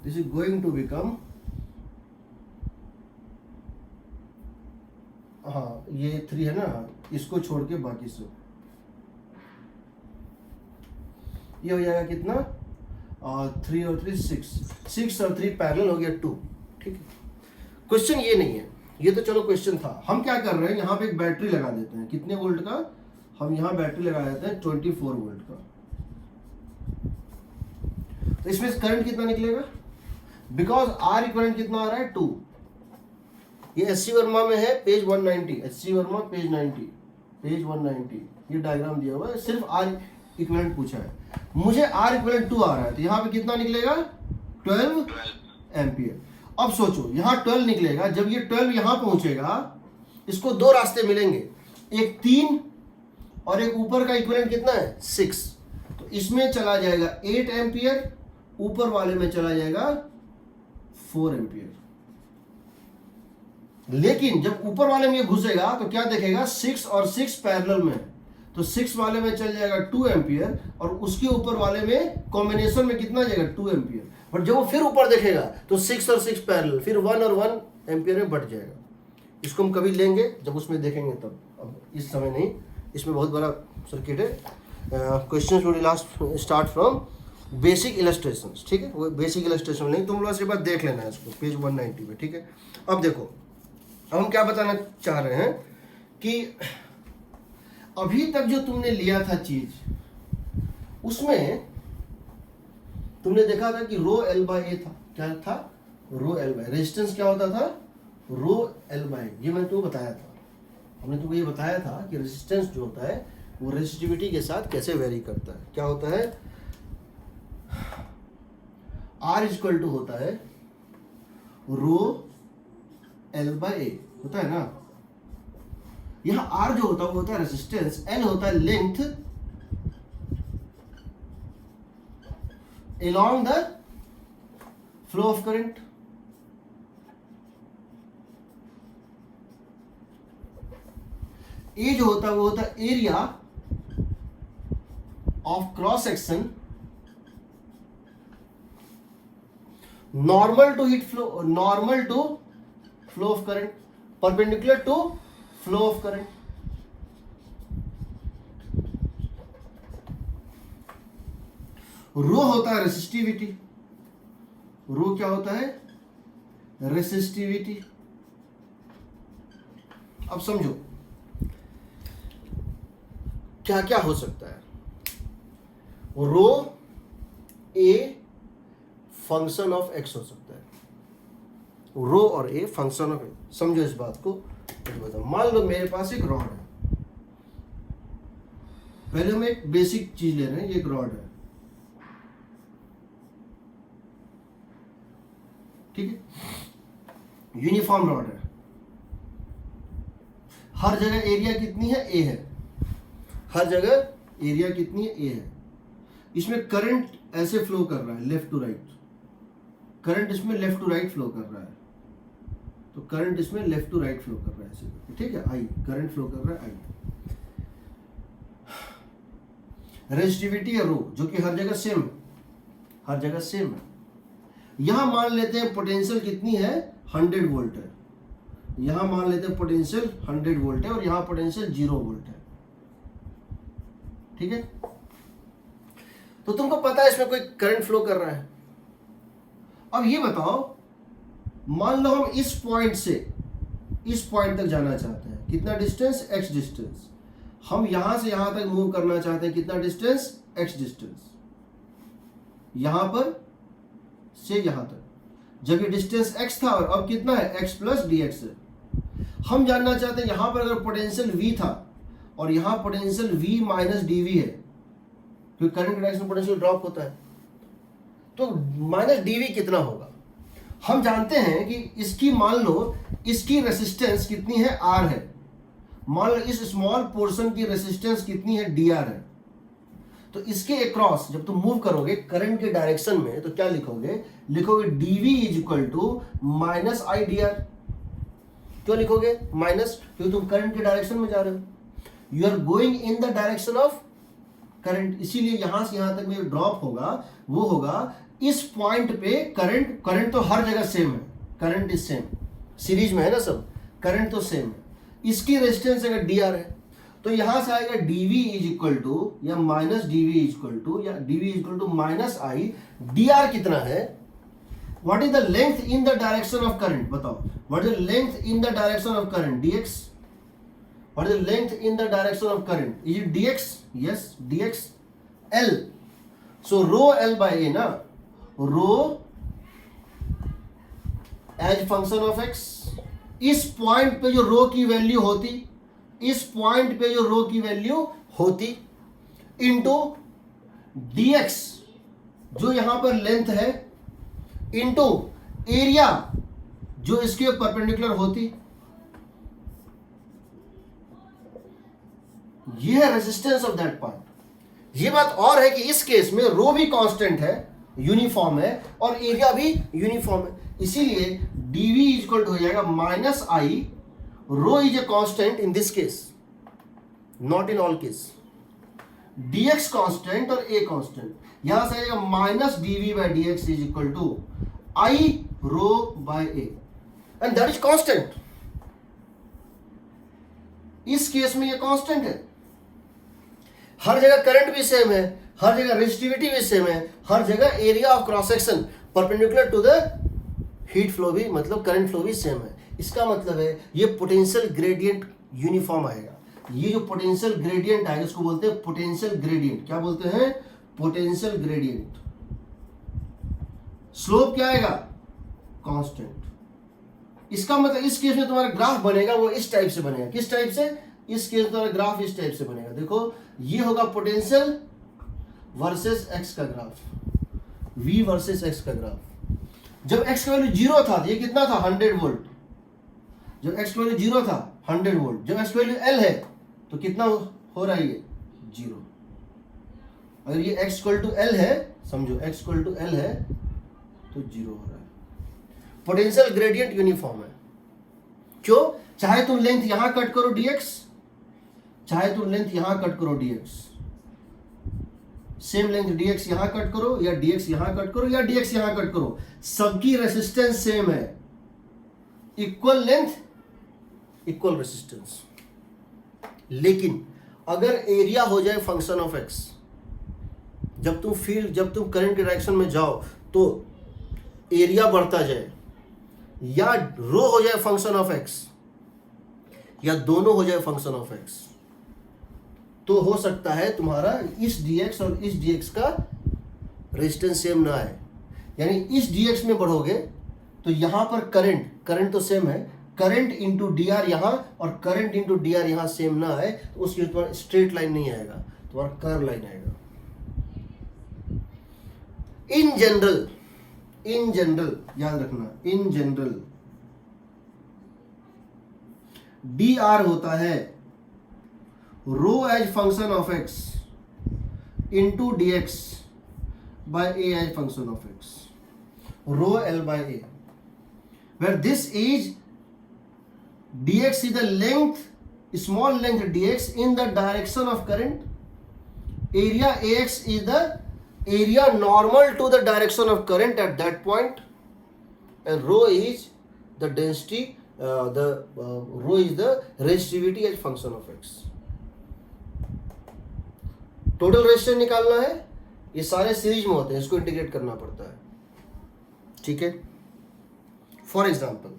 this is going to become, हाँ ये 3 है ना, इसको छोड़ के बाकी सब ये हो जाएगा कितना, 3 और 3 6 और 3 पैरेलल हो गया 2। ठीक है, क्वेश्चन ये नहीं है, ये तो चलो क्वेश्चन था। हम क्या कर रहे हैं, यहाँ पे एक बैटरी लगा देते हैं, कितने वोल्ट का, हम यहाँ बैटरी लगा देते हैं 24 वोल्ट का। तो इसमें करंट कितना निकलेगा, बिकॉज आर इक्विवेलेंट कितना आ रहा है 2। ये एससी वर्मा में है page 190, SC Verma page 90, page 190 ये डायग्राम दिया हुआ है, सिर्फ आर इक्विवेलेंट पूछा है। मुझे आर इक्विवेलेंट 2 आ रहा है, तो यहाँ पे कितना निकलेगा 12 एम्पियर। अब सोचो यहाँ 12 निकलेगा, जब ये 12 यहाँ पहुंचेगा, इसको दो रास्ते मिलेंगे, एक 3 और एक ऊपर का इक्विवेलेंट कितना है 6। तो इसमें चला जाएगा 8 एम्पियर, ऊपर वाले में चला जाएगा 4 एम्पियर। लेकिन जब ऊपर वाले में ये घुसेगा तो क्या देखेगा, 6 और 6 पैरेलल में, तो 6 वाले में चल जाएगा 2 एम्पियर और उसके ऊपर वाले में कॉम्बिनेशन में कितना जाएगा 2 एम्पियर। बट जब वो फिर ऊपर देखेगा तो 6 और 6 पैरेलल, फिर 1 और 1 एम्पियर में बढ़ जाएगा। इसको हम कभी लेंगे जब उसमें देखेंगे तब, अब इस समय नहीं, इसमें बहुत बड़ा सर्किट है। Question would last start from basic illustrations. ठीक है, वो बेसिक इलस्ट्रेशन नहीं, तुम लोग से बात देख लेना है इसको पेज 190 पे। ठीक है, अब देखो, अब हम क्या बताना चाह रहे हैं कि अभी तक जो तुमने लिया था चीज, उसमें तुमने देखा था कि रो एल बाय ए था। क्या था, रो एल बाय, रेजिस्टेंस क्या होता था, रो एल बाय। ये मैंने तुमको बताया था, हमने तुमको ये बताया था कि रेजिस्टेंस जो होता है वो रेजिस्टिविटी के साथ कैसे वेरी करता है। क्या होता है, आर इक्वल टू होता है रो एल बाय ए, होता है ना। यहां आर जो होता है वो होता है रेजिस्टेंस, एल होता है length along the flow of current। A जो होता है वो होता है area of cross section normal to heat flow, normal to flow of current, perpendicular to flow of current. Rho होता है रेसिस्टिविटी, रो क्या होता है, रेसिस्टिविटी। अब समझो क्या क्या हो सकता है। रो ए फंक्शन ऑफ एक्स हो सकता है, रो और ए फंक्शन ऑफ एक्स। समझो इस बात को, मान लो मेरे पास एक रॉड है, पहले हम एक बेसिक चीज ले रहे हैं, ये एक रॉड है, ठीक है, यूनिफॉर्म रॉड है, हर जगह एरिया कितनी है, ए है, हर जगह एरिया कितनी है, ए है। इसमें करंट ऐसे फ्लो कर रहा है लेफ्ट टू राइट, करंट इसमें लेफ्ट टू राइट फ्लो कर रहा है, तो करंट इसमें लेफ्ट टू राइट फ्लो कर रहा है ऐसे, ठीक है, आई करंट फ्लो कर रहा है आई। रेजिस्टिविटी है रो, जो कि हर जगह सेम है, हर जगह सेम है। यहां मान लेते हैं पोटेंशियल कितनी है, 100 वोल्ट है, यहां मान लेते हैं पोटेंशियल 100 वोल्ट है और यहां पोटेंशियल 0 वोल्ट है, ठीक है। तो तुमको पता है इसमें कोई करंट फ्लो कर रहा है। अब ये बताओ, मान लो हम इस पॉइंट से इस पॉइंट तक जाना चाहते हैं, कितना डिस्टेंस, x डिस्टेंस। हम यहां से यहां तक मूव करना चाहते हैं, कितना डिस्टेंस, x डिस्टेंस। यहां पर से यहां तक, जब ये डिस्टेंस x था और अब कितना है, x प्लस dx है। हम जानना चाहते हैं यहां पर अगर पोटेंशियल v था और यहां पोटेंशियल v माइनस dv है, क्योंकि करंट के डायरेक्शन में पोटेंशियल ड्रॉप होता है, तो माइनस dv कितना होगा। हम जानते हैं कि इसकी मान लो इसकी रेसिस्टेंस कितनी है, r है। मान लो इस स्मॉल पोर्शन की रेसिस्टेंस कितनी है, dr है। तो इसके अक्रॉस जब तुम मूव करोगे करंट के डायरेक्शन में, तो क्या लिखोगे, लिखोगे dv is equal to minus I dr। क्यों लिखोगे माइनस, क्योंकि तुम करंट के डायरेक्शन में जा रहे हो। You are going in the direction of current, इसीलिए यहां से यहां तक में ड्रॉप होगा वो होगा इस पॉइंट पे करंट तो हर जगह सेम है, करंट इज सेम, सीरीज में है ना सब, करंट तो सेम है। इसकी रेजिस्टेंस अगर डी आर है तो यहां से आएगा dv इज इक्वल टू या minus dv is equal to या dv is equal to minus I, dr कितना है, what is the length in the direction of current, बताओ what is the length in the direction of current, dx, what is the length in the direction of current, is it dx, yes dx, l, so rho l by a ना, rho as function of x, इस point पे जो रो की value होती, इस point पे जो रो की वैल्यू होती इंटू dx जो यहां पर लेंथ है इंटू एरिया जो इसके परपेंडिकुलर होती, ये है रेजिस्टेंस ऑफ दैट पॉइंट। ये बात और है कि इस केस में रो भी कांस्टेंट है, यूनिफॉर्म है, और एरिया भी यूनिफॉर्म है, इसीलिए dv इक्वल टू हो जाएगा minus I, rho is a constant in this case, not in all case, dx constant और a कांस्टेंट, यहां से आएगा minus dv by dx is equal to I rho by a, and that is constant. इस case में ये constant है, हर जगह करंट भी सेम है, हर जगह रेजिस्टिविटी भी सेम है, हर जगह area of cross section perpendicular to the heat flow भी, मतलब करंट फ्लो भी सेम है। इसका मतलब है ये पोटेंशियल ग्रेडियंट यूनिफॉर्म आएगा, ये जो पोटेंशियल ग्रेडियंट आएगा इसको बोलते हैं पोटेंशियल ग्रेडियंट, क्या बोलते हैं, पोटेंशियल ग्रेडियंट। स्लोप क्या आएगा, कांस्टेंट। इसका मतलब इस केस में तुम्हारा ग्राफ बनेगा वो इस टाइप से बनेगा, किस टाइप से, इस केस में तुम्हारा ग्राफ इस टाइप से बनेगा, देखो ये होगा पोटेंशियल वर्सेस एक्स का ग्राफ, v वर्सेस एक्स का ग्राफ। जब x का वैल्यू 0 था तो ये कितना था, 100 वोल्ट, जब x का वैल्यू 0 था 100 वोल्ट, जब x का वैल्यू l है तो कितना हो रहा है ये 0। अगर ये x इक्वल टू l है, समझो x इक्वल टू l है तो 0 हो रहा है। पोटेंशियल ग्रेडियंट यूनिफॉर्म है, क्यों, चाहे तुम लेंथ यहां कट करो dx, चाहे तुम लेंथ यहां कट करो dx, सेम लेंथ dx यहां कट करो या dx यहां कट करो या dx यहां कट करो, सबकी रेसिस्टेंस सेम है, इक्वल लेंथ इक्वल रेसिस्टेंस। लेकिन अगर एरिया हो जाए फंक्शन ऑफ x, जब तुम करंट डायरेक्शन में जाओ तो एरिया बढ़ता जाए, या रो हो जाए फंक्शन ऑफ x, या दोनों हो जाए फंक्शन ऑफ x, तो हो सकता है तुम्हारा इस dx और इस dx का रेजिस्टेंस सेम ना आए, यानी इस dx में बढ़ोगे तो यहां पर करंट तो सेम है, करंट इंटू डी आर यहां और करंट इंटू डी आर यहां सेम ना आए तो उसके तुम्हारा स्ट्रेट लाइन नहीं आएगा, तुम्हारा कर्व लाइन आएगा। इन जनरल याद रखना, इन जनरल डी आर होता है rho as function of x into d x by a as function of x, rho l by a, where this is dx is the length, small length dx in the direction of current, area ax is the area normal to the direction of current at that point, and rho is the density, rho is the resistivity as function of x। Total resistance निकालना है, ये सारे series में होते हैं, इसको integrate करना पड़ता है, ठीक है। फॉर एग्जाम्पल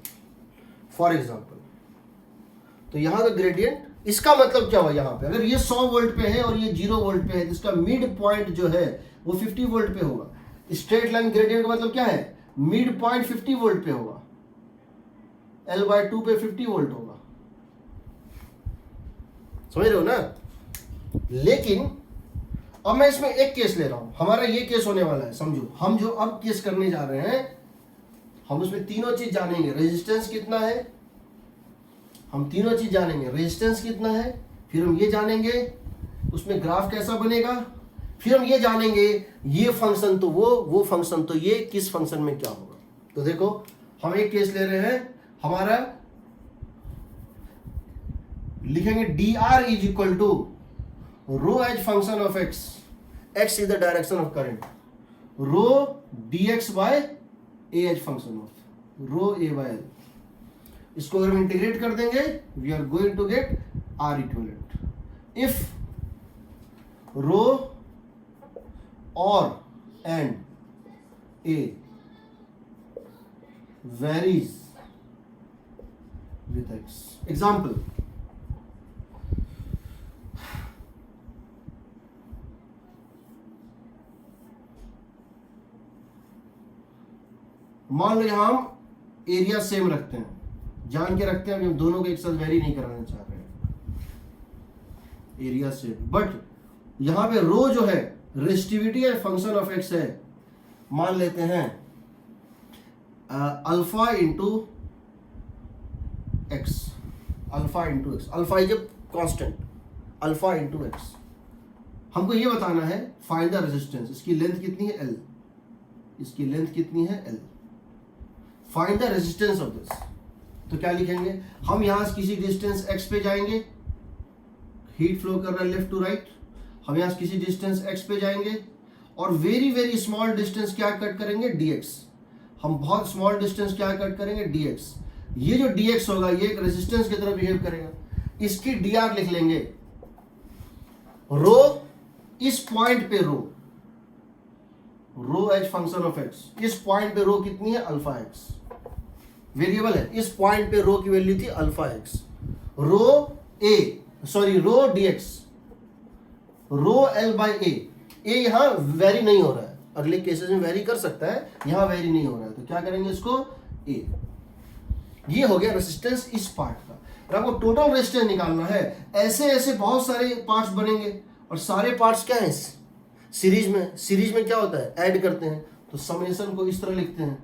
तो यहां का ग्रेडियंट, इसका मतलब क्या हुआ, यहां पे अगर ये 100 वोल्ट पे है और ये 0 वोल्ट पे है तो इसका मिड पॉइंट जो है वो 50 वोल्ट पे होगा। स्ट्रेट लाइन ग्रेडियंट का मतलब क्या है, मिड पॉइंट 50 वोल्ट पे होगा, L/2 पे 50 वोल्ट होगा, समझ रहे हो ना। लेकिन अब मैं इसमें एक केस ले रहा हूं, हमारा ये केस होने वाला है, समझो हम जो अब केस करने जा रहे हैं हम उसमें तीनों चीज जानेंगे, रेजिस्टेंस कितना है, हम तीनों चीज जानेंगे, रेजिस्टेंस कितना है, फिर हम ये जानेंगे उसमें ग्राफ कैसा बनेगा, फिर हम ये जानेंगे ये फंक्शन तो वो फंक्शन तो ये, किस फंक्शन में क्या होगा। तो देखो हम एक केस ले रहे हैं, हमारा लिखेंगे d r is equal to rho as function of x, x is the direction of current, rho d x by a as function of rho a by l. इसको अगर हम इंटीग्रेट कर देंगे we are going to get R equivalent. If rho और and a varies with x. Example, मान लो यहां हम area same रखते हैं, जान के रखते हैं, अभी हम दोनों को एक साथ वेरी नहीं कराना चाह रहे हैं, एरिया सेम, बट यहां पे रो जो है रेसिस्टिविटी है फंक्शन ऑफ एक्स है, मान लेते हैं alpha into x, alpha into x, alpha is a constant, alpha into x. हमको ये बताना है फाइंड द रेजिस्टेंस, इसकी लेंथ कितनी है एल, इसकी लेंथ कितनी है L, find the resistance of this. तो क्या लिखेंगे हम, यहां से किसी डिस्टेंस एक्स पे जाएंगे, हीट फ्लो कर रहा है लेफ्ट टू राइट, हम यहां से किसी डिस्टेंस एक्स पे जाएंगे और वेरी वेरी स्मॉल डिस्टेंस क्या कट करेंगे dx, हम बहुत स्मॉल डिस्टेंस क्या कट करेंगे dx। ये जो dx होगा ये एक रेजिस्टेंस की तरह बिहेव करेगा, इसकी dr लिख लेंगे, रो इस पॉइंट पे रो एज फंक्शन ऑफ एक्स, इस पॉइंट पे रो कितनी है अल्फा एक्स, वेरिएबल है, इस पॉइंट पे रो की वैल्यू थी alpha x, rho rho dx, rho l by a यहां वेरी नहीं हो रहा है, अगले केसेस में वेरी कर सकता है, यहां वेरी नहीं हो रहा है, तो क्या करेंगे इसको ए। ये हो गया रेजिस्टेंस इस पार्ट का। और आपको टोटल रेजिस्टेंस निकालना है, ऐसे ऐसे बहुत सारे पार्ट्स बनेंगे और सारे पार्ट्स क्या हैं सीरीज में, सीरीज में क्या होता है ऐड करते हैं, तो समेशन को इस तरह लिखते हैं,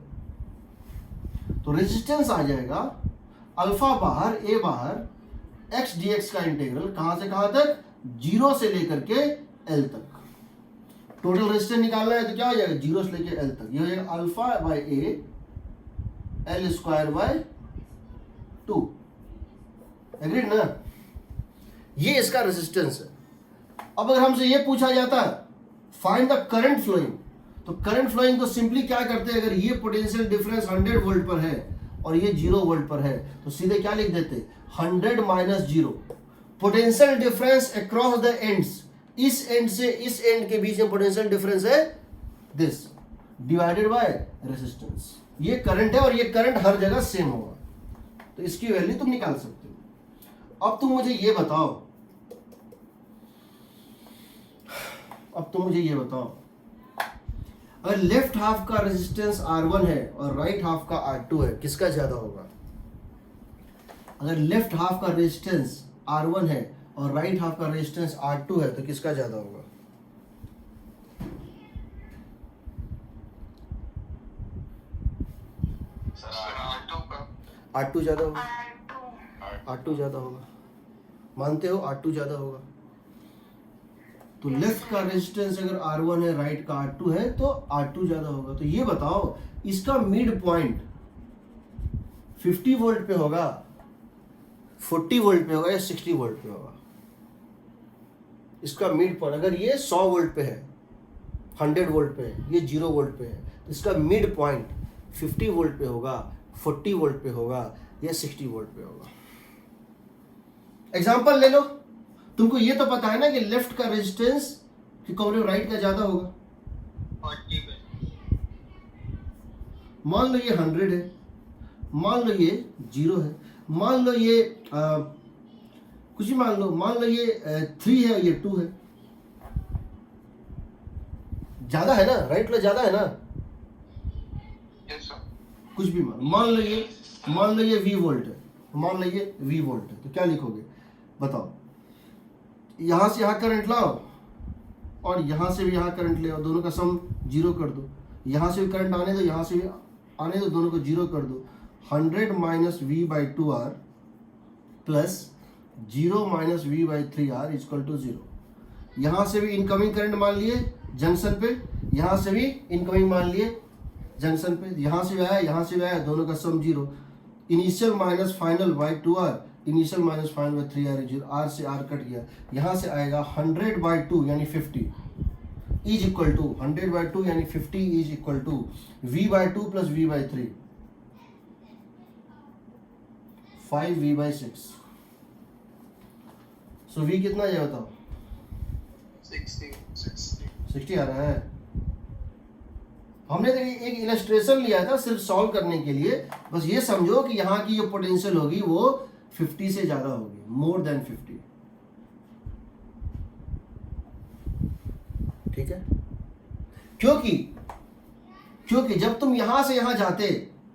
तो रेजिस्टेंस आ जाएगा अल्फा बाहर ए बाहर एक्स डी एक्स का इंटीग्रल कहां से कहां तक, 0 से लेकर के एल तक। टोटल रेजिस्टेंस निकालना है तो क्या हो जाएगा 0 से लेकर एल तक, ये हो जाएगा alpha by A L square by 2, agreed ना। ये इसका रेजिस्टेंस है। अब अगर हमसे ये पूछा जाता है फाइंड द करंट फ्लोइंग, तो करंट फ्लोइंग तो सिंपली क्या करते हैं, अगर ये पोटेंशियल डिफरेंस 100 वोल्ट पर है और ये 0 वोल्ट पर है तो सीधे क्या लिख देते 100 minus 0, potential difference across the ends, इस एंड से इस एंड के बीच में पोटेंशियल डिफरेंस है दिस, डिवाइडेड बाय रेजिस्टेंस। ये करंट है और ये करंट हर जगह सेम होगा, तो इसकी वैल्यू तुम निकाल सकते हो। अब तुम मुझे ये बताओ, अगर लेफ्ट हाफ का रेजिस्टेंस R1 है और राइट हाफ का R2 है, किसका ज्यादा होगा। अगर लेफ्ट हाफ का रेजिस्टेंस R1 है और राइट हाफ का रेजिस्टेंस R2 है तो किसका ज्यादा होगा। R2 ज्यादा होगा, R2 ज्यादा होगा, मानते हो R2 ज्यादा होगा। तो लेफ्ट का रेजिस्टेंस अगर R1 है, राइट का R2 है तो R2 ज्यादा होगा। तो ये बताओ इसका मिड पॉइंट 50 वोल्ट पे होगा, 40 वोल्ट पे होगा या 60 वोल्ट पे होगा। इसका मिड पॉइंट अगर ये 100 वोल्ट पे है, 100 वोल्ट पे है, ये 0 वोल्ट पे है, तो इसका मिड पॉइंट 50 वोल्ट पे होगा, 40 वोल्ट पे होगा या 60 वोल्ट पे होगा। एग्जांपल ले लो, तुमको ये तो पता है ना कि लेफ्ट का रेजिस्टेंस कि राइट का ज्यादा होगा। मान लो ये 100 है, मान लो ये 0 है, मान लो ये कुछ भी मान लो ये 3 है, ये 2 है, ज्यादा है ना, राइट लो ज्यादा है ना। कुछ भी मान लो ये V वोल्ट है, मान लो ये V वोल्ट है, तो क्या लिखोगे बताओ। यहां से यहां करंट लाओ और यहां से भी यहां करंट ले आओ, दोनों का सम 0 कर दो, यहां से भी करंट आने दो, यहां से भी आने दो, दोनों को 0 कर दो। 100 minus V/2R plus 0 minus V/3R equal to 0। यहां से भी इनकमिंग करंट मान लिए जंक्शन पे, यहां से भी इनकमिंग मान लिए जंक्शन पे, यहां से भी आया, यहां से भी आया, दोनों का sum 0। Initial minus final by 2R initial minus 5/3 r 0, r से r कट गया, यहाँ से आएगा 100/2 यानी 50 इज इक्वल टू 100/2 यानी 50 is equal to v/2 plus v/3 5v/6। So v कितना है बताओ? 60 आ रहा है। हमने देखिए एक इलस्ट्रेशन लिया था सिर्फ सॉल्व करने के लिए, बस ये समझो कि यहाँ की जो पोटेंशियल होगी वो 50 से ज्यादा होगी, मोर देन 50। ठीक है, क्योंकि जब तुम यहां से यहां जाते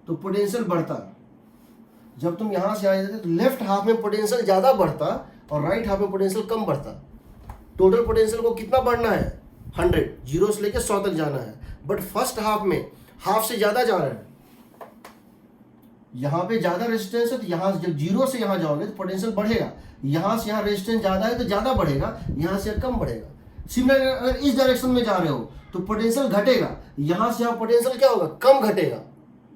तो पोटेंशियल बढ़ता, जब तुम यहां से यहां जाते तो लेफ्ट हाफ में पोटेंशियल ज्यादा बढ़ता और राइट हाफ में पोटेंशियल कम बढ़ता। टोटल पोटेंशियल को कितना बढ़ना है? 100, 0 से लेकर 100 तक जाना है, बट फर्स्ट हाफ में हाफ से ज्यादा जा रहा है। यहां पे ज्यादा रेजिस्टेंस है तो यहां जब 0 से यहां जाओगे तो पोटेंशियल बढ़ेगा, यहां से यहां रेजिस्टेंस ज्यादा है तो ज्यादा बढ़ेगा, यहां से कम बढ़ेगा। सिमिलर अगर इस डायरेक्शन में जा रहे हो तो पोटेंशियल घटेगा, यहां से यहां पोटेंशियल क्या होगा? कम घटेगा,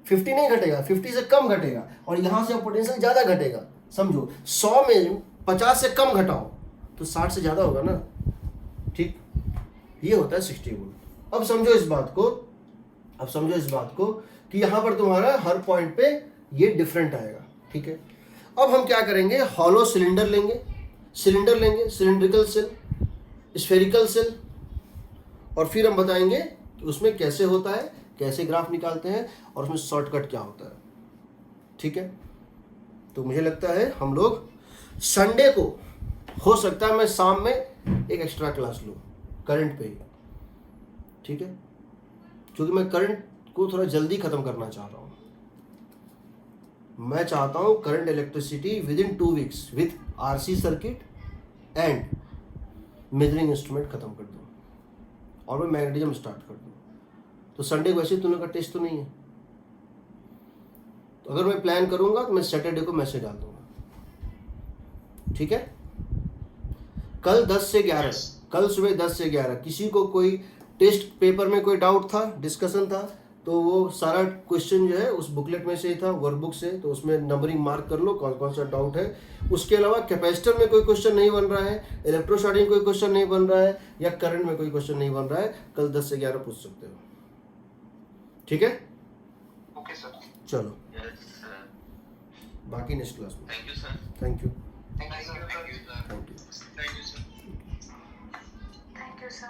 50 नहीं घटेगा, 50 से कम घटेगा, और यहां से पोटेंशियल ज्यादा घटेगा। समझो 100 में 50 से कम घटाओ तो 60 से ज्यादा होगा ना। ठीक, ये होता है 60 वोल्ट। अब समझो इस बात को कि यहां पर तुम्हारा हर पॉइंट पे ये डिफरेंट आएगा। ठीक है, अब हम क्या करेंगे? हॉलो सिलेंडर लेंगे, सिलिंड्रिकल सेल, स्फेरिकल सेल, और फिर हम बताएंगे कि उसमें कैसे होता है, कैसे ग्राफ निकालते हैं और उसमें शॉर्टकट क्या होता है। ठीक है, तो मुझे लगता है हम लोग संडे को, हो सकता है मैं शाम में एक एक्स्ट्रा क्लास लूँ करंट पे ही। ठीक है, क्योंकि मैं करंट को थोड़ा जल्दी खत्म करना चाह रहा हूँ। मैं चाहता हूँ current electricity with in 2 weeks with RC circuit and measuring instrument खत्म कर दूँ और मैं मैग्नेटिज्म स्टार्ट कर दूँ। तो संडे को वैसे तुम लोग का टेस्ट तो नहीं है, तो अगर मैं प्लान करूँगा तो मैं सैटरडे को मैसेज डाल दूँगा। ठीक है, कल 10 से 11, कल सुबह 10 से 11 किसी को कोई टेस्ट पेपर में कोई डाउट था, डिस्कशन था, तो वो सारा क्वेश्चन जो है उस बुकलेट में से ही था, वर्कबुक से, तो उसमें नंबरिंग मार्क कर लो कौन कौन सा डाउट है। उसके अलावा कैपेसिटर में कोई क्वेश्चन नहीं बन रहा है, इलेक्ट्रोस्टैटिक में कोई क्वेश्चन नहीं बन रहा है, या करंट में कोई क्वेश्चन नहीं बन रहा है, कल 10 से 11 पूछ सकते हो। ठीक है, ओके सर, चलो यस सर, बाकी नेक्स्ट क्लास में। Thank you sir, thank you, thank you sir, thank you. Thank you sir. Thank you, sir.